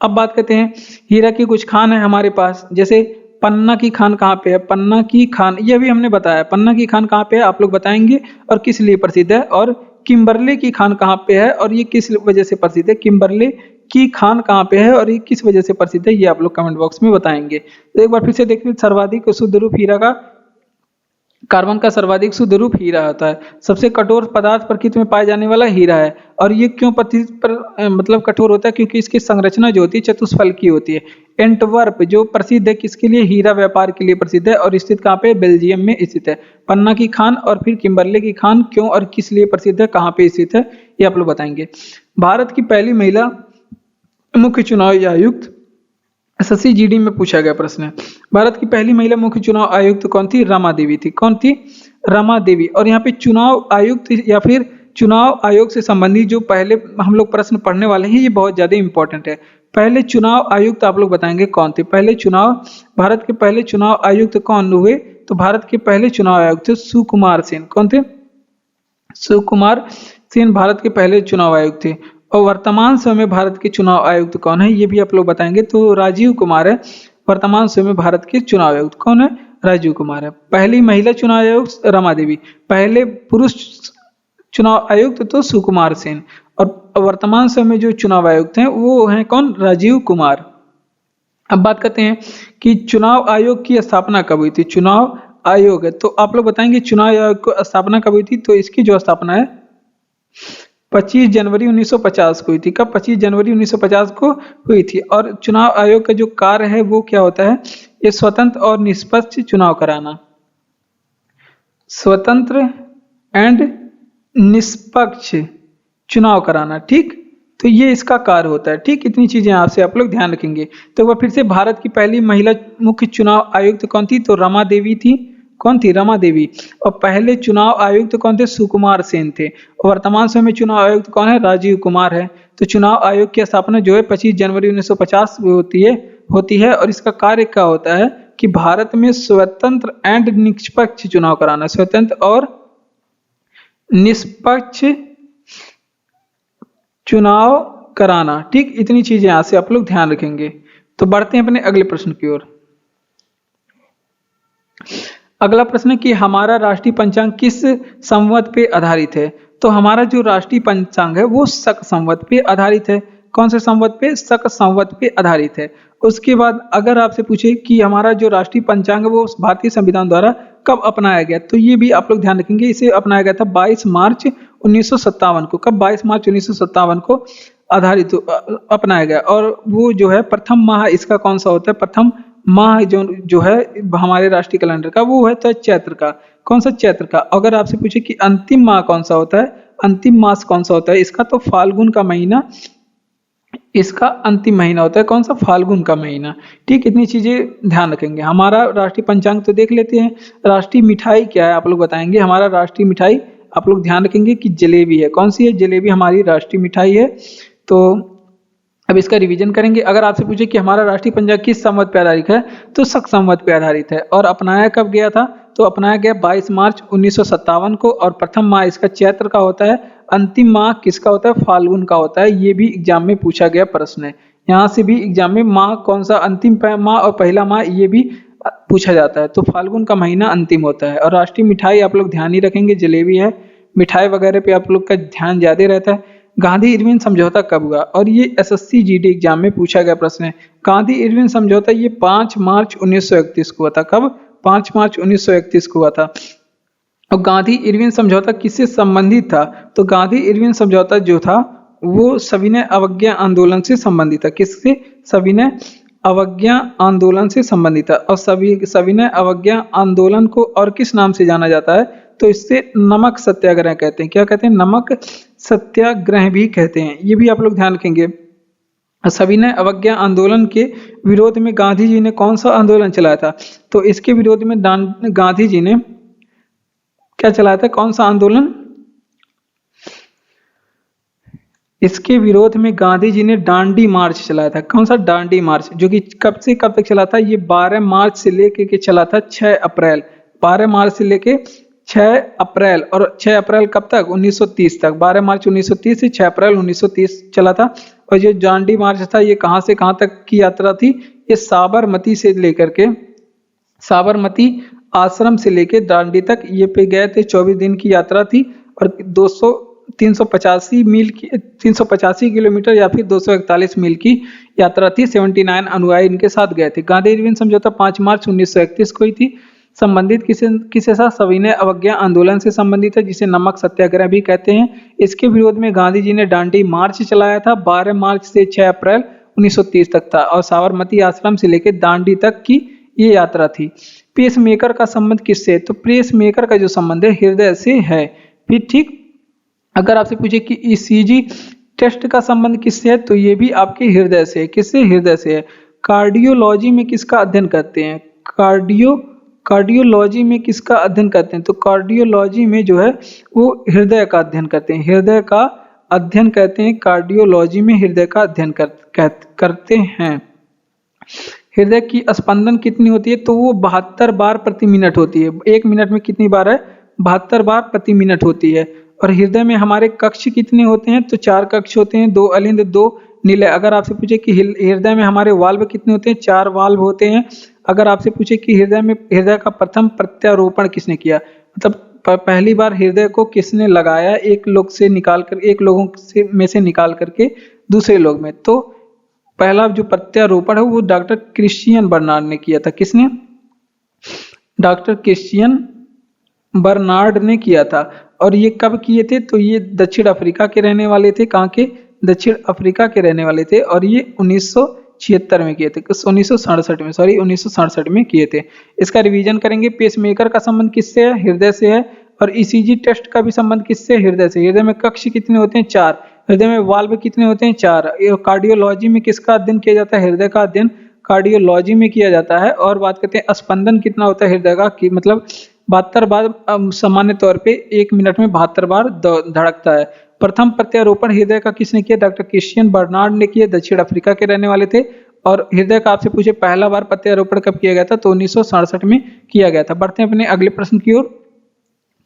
अब बात करते हैं हीरा की कुछ खान है हमारे पास। जैसे पन्ना की खान कहाँ पे है? पन्ना की खान ये भी हमने बताया। पन्ना की खान कहाँ पे है आप लोग बताएंगे और किस लिए प्रसिद्ध है। और किम्बरले की खान कहाँ पे है और ये किस वजह से प्रसिद्ध है? किम्बरले की खान कहाँ पे है और ये किस वजह से प्रसिद्ध है? ये आप लोग कमेंट बॉक्स में बताएंगे। तो एक बार फिर से देखिए, सर्वाधिक शुद्ध रूप हीरा का, कार्बन का सर्वाधिक शुद्ध रूप हीरा होता है। सबसे कठोर पदार्थ प्रकृति में पाए जाने वाला हीरा है। और ये क्यों मतलब कठोर होता है? क्योंकि इसकी संरचना जो होती है चतुष्फलकीय होती है। एंटवर्प जो प्रसिद्ध है किसके लिए? हीरा व्यापार के लिए प्रसिद्ध है। और स्थित कहाँ पे? बेल्जियम में स्थित है। पन्ना की खान और फिर किम्बरले की खान क्यों और किस लिए प्रसिद्ध है, कहाँ पे स्थित है, ये आप लोग बताएंगे। भारत की पहली महिला मुख्य चुनाव आयुक्त, एसएससी जीडी में पूछा गया प्रश्न है। भारत की पहली महिला मुख्य चुनाव आयुक्त कौन थी? रमा देवी थी। कौन थी? रमा देवी। और यहाँ पे चुनाव आयुक्त या फिर चुनाव आयोग से संबंधित जो पहले हम लोग प्रश्न पढ़ने वाले हैं ये बहुत ज्यादा इंपॉर्टेंट है। पहले चुनाव आयुक्त आप लोग बताएंगे कौन थे? भारत के पहले चुनाव आयुक्त कौन हुए? तो भारत के पहले चुनाव आयुक्त थे सुकुमार सेन। कौन थे? सुकुमार सेन भारत के पहले चुनाव आयुक्त थे। और वर्तमान समय में भारत के चुनाव आयुक्त कौन है ये भी आप लोग बताएंगे। तो राजीव कुमार है वर्तमान समय में भारत के चुनाव आयुक्त। कौन है? राजीव कुमार है। पहली महिला चुनाव आयुक्त रमा देवी। पहले पुरुष चुनाव आयुक्त तो सुकुमार सेन। और वर्तमान समय में जो चुनाव आयुक्त हैं वो हैं कौन? राजीव कुमार। अब बात करते हैं कि चुनाव आयोग की स्थापना कब हुई थी? चुनाव आयोग है तो आप लोग बताएंगे चुनाव आयोग की स्थापना कब हुई थी। तो इसकी जो स्थापना है 25 जनवरी 1950 को हुई थी। कब? 25 जनवरी 1950 को हुई थी। और चुनाव आयोग का जो कार्य है वो क्या होता है? ये स्वतंत्र और निष्पक्ष चुनाव कराना। स्वतंत्र एंड निष्पक्ष चुनाव कराना। ठीक, तो ये इसका कार्य होता है। ठीक, इतनी चीजें आपसे आप लोग ध्यान रखेंगे। तो वह फिर से भारत की पहली महिला मुख्य चुनाव आयुक्त कौन थी? तो रमा देवी थी। कौन थी? रमा देवी। और पहले चुनाव आयुक्त कौन थे? सुकुमार सेन थे। और वर्तमान समय में चुनाव आयुक्त कौन है? राजीव कुमार है। तो चुनाव आयोग की स्थापना जो है 25 जनवरी 1950 में होती है। और इसका कार्य क्या होता है कि भारत में स्वतंत्र एंड निष्पक्ष चुनाव कराना। स्वतंत्र और निष्पक्ष चुनाव कराना। ठीक, इतनी चीजें यहां से आप लोग ध्यान रखेंगे। तो बढ़ते हैं अपने अगले प्रश्न की ओर। अगला प्रश्न है कि हमारा राष्ट्रीय पंचांग किस संवत पे आधारित है? तो हमारा जो राष्ट्रीय पंचांग है वो शक संवत पे आधारित है। कौन से संवत पे? शक संवत पे आधारित है। उसके बाद अगर आपसे पूछे कि हमारा जो राष्ट्रीय पंचांग है वो भारतीय संविधान द्वारा कब अपनाया गया, तो ये भी आप लोग ध्यान रखेंगे। इसे अपनाया गया था 22 मार्च 1957 को। कब? 22 मार्च 1957 को आधारित अपनाया गया। और वो जो है प्रथम माह इसका कौन सा होता है? प्रथम माह जो है हमारे राष्ट्रीय कैलेंडर का वो है तो चैत्र का। कौन सा? चैत्र का। अगर आपसे पूछे कि अंतिम माह कौन सा होता है, अंतिम मास कौन सा होता है इसका, तो फाल्गुन का महीना इसका अंतिम महीना होता है। कौन सा? फाल्गुन का महीना। ठीक, इतनी चीजें ध्यान रखेंगे। हमारा राष्ट्रीय पंचांग तो देख लेते हैं। राष्ट्रीय मिठाई क्या है आप लोग बताएंगे। हमारा राष्ट्रीय मिठाई आप लोग ध्यान रखेंगे कि जलेबी है। कौन सी है? जलेबी हमारी राष्ट्रीय मिठाई है। तो अब इसका रिवीजन करेंगे। अगर आपसे पूछे कि हमारा राष्ट्रीय पंजा किस संवत पे आधारित है, तो शक संवत पे आधारित है। और अपनाया कब गया था, तो अपनाया गया 22 मार्च 1957 को। और प्रथम माह इसका चैत्र का होता है, अंतिम माह किसका होता है, फाल्गुन का होता है। ये भी एग्जाम में पूछा गया प्रश्न है। यहाँ से भी एग्जाम में माह कौन सा, अंतिम माह और पहला माह, ये भी पूछा जाता है। तो फाल्गुन का महीना अंतिम होता है। और राष्ट्रीय मिठाई आप लोग ध्यान ही रखेंगे, जलेबी है। मिठाई वगैरह पे आप लोग का ध्यान ज्यादा रहता है। गांधी इरविन समझौता कब हुआ, और ये एसएससी जीडी एग्जाम में पूछा गया प्रश्न है। गांधी इरविन समझौता ये 5 मार्च 1931 को हुआ था। कब, 5 मार्च 1931 को हुआ था। और गांधी इरविन समझौता किससे संबंधित था, तो गांधी इरविन समझौता जो था वो सविनय अवज्ञा आंदोलन से संबंधित था। किससे, सविनय अवज्ञा आंदोलन से संबंधित था। और सविनय अवज्ञा आंदोलन को और किस नाम से जाना जाता है, तो इससे नमक सत्याग्रह कहते हैं। क्या कहते हैं, नमक सत्याग्रह भी कहते हैं। ये भी आप लोग ध्यान रखेंगे। सविनय अवज्ञा आंदोलन के विरोध में गांधी जी ने कौन सा आंदोलन चलाया था, तो इसके विरोध में गांधी जी ने क्या चलाया था, कौन सा आंदोलन, इसके विरोध में गांधी जी ने डांडी मार्च चलाया था। कौन सा, डांडी मार्च, जो कि कब से कब तक चला था, ये 12 मार्च से लेके के चला था 6 अप्रैल, 12 मार्च से लेके 6 अप्रैल। और 6 अप्रैल कब तक, 1930 तक। 12 मार्च 1930 से 6 अप्रैल 1930 चला था। और ये डांडी मार्च था, ये कहां से कहां तक की यात्रा थी, ये साबरमती से लेकर के, साबरमती आश्रम से लेके दांडी तक ये पे गए थे। 24 दिन की यात्रा थी। और 385 मील की, 385 किलोमीटर या फिर 241 मील की यात्रा थी। 79 अनुयायी इनके साथ गए थे। गांधी इरविन समझौता 5 मार्च 1931 को ही थी। संबंधित किसे साथ, सविनय अवज्ञा आंदोलन से संबंधित है, जिसे नमक सत्याग्रह भी कहते हैं। इसके विरोध में गांधी जी ने डांडी मार्च चलाया था। 12 मार्च से 6 अप्रैल 1930 तक था। और साबरमती आश्रम से लेकर दांडी तक की ये यात्रा थी। पेस मेकर का संबंध किससे, तो पेस मेकर का जो संबंध है हृदय से है। फिर ठीक, अगर आपसे पूछे कि ईसीजी टेस्ट का संबंध किससे है, तो ये भी आपके हृदय से है। किससे, हृदय से है। कार्डियोलॉजी में किसका अध्ययन करते हैं, कार्डियोलॉजी में किसका अध्ययन करते हैं, तो कार्डियोलॉजी में जो है वो हृदय का अध्ययन करते हैं। हृदय का अध्ययन कहते हैं, कार्डियोलॉजी में हृदय का अध्ययन करते हैं। हृदय की स्पंदन कितनी होती है, तो वो 72 बार प्रति मिनट होती है। 1 मिनट में कितनी बार है, 72 बार प्रति मिनट होती है। और हृदय में हमारे कक्ष कितने होते हैं, तो 4 कक्ष होते हैं, 2 अलिंद 2 निलय। अगर आपसे पूछे कि हृदय में हमारे वाल्व कितने होते हैं, 4 वाल्व होते हैं। अगर आपसे पूछे कि हृदय का प्रथम प्रत्यारोपण किसने किया, मतलब पहली बार हृदय को किसने लगाया, एक लोगों से निकाल करके दूसरे लोग में, तो पहला जो प्रत्यारोपण है वो डॉक्टर क्रिश्चियन बर्नार्ड ने किया था। किसने, डॉक्टर क्रिश्चियन बर्नार्ड ने किया था। और ये कब किए थे, तो ये दक्षिण अफ्रीका के रहने वाले थे। कहाँ के, दक्षिण अफ्रीका के रहने वाले थे। और ये 1976 में किए थे, 1967 में किए थे। इसका रिवीजन करेंगे। पेसमेकर का संबंध किससे है, हृदय से है। और ईसीजी टेस्ट का भी संबंध किससे, हृदय से। हृदय में कक्ष कितने होते हैं, 4। हृदय में वाल्व कितने होते हैं, 4। कार्डियोलॉजी में किसका अध्ययन किया जाता है, हृदय का अध्ययन कार्डियोलॉजी में किया जाता है। और बात करते हैं स्पंदन कितना होता है हृदय का, कि मतलब 72 बार, सामान्य तौर पे 1 मिनट में 72 बार धड़कता है। प्रथम प्रत्यारोपण हृदय का किसने किया, डॉक्टर क्रिश्चियन बर्नार्ड ने किया, दक्षिण अफ्रीका के रहने वाले थे। और हृदय का आपसे पूछे पहला बार प्रत्यारोपण कब किया गया था, तो 1967 में किया गया था। बढ़ते हैं अपने अगले प्रश्न की ओर।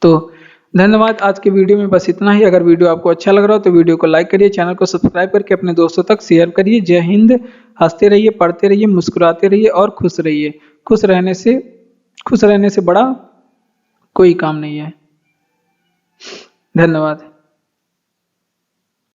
तो धन्यवाद, आज के वीडियो में बस इतना ही। अगर वीडियो आपको अच्छा लग रहा हो तो वीडियो को लाइक करिए, चैनल को सब्सक्राइब करके अपने दोस्तों तक शेयर करिए। जय हिंद। हंसते रहिए, पढ़ते रहिए, मुस्कुराते रहिए और खुश रहिए। खुश रहने से बड़ा कोई काम नहीं है। धन्यवाद।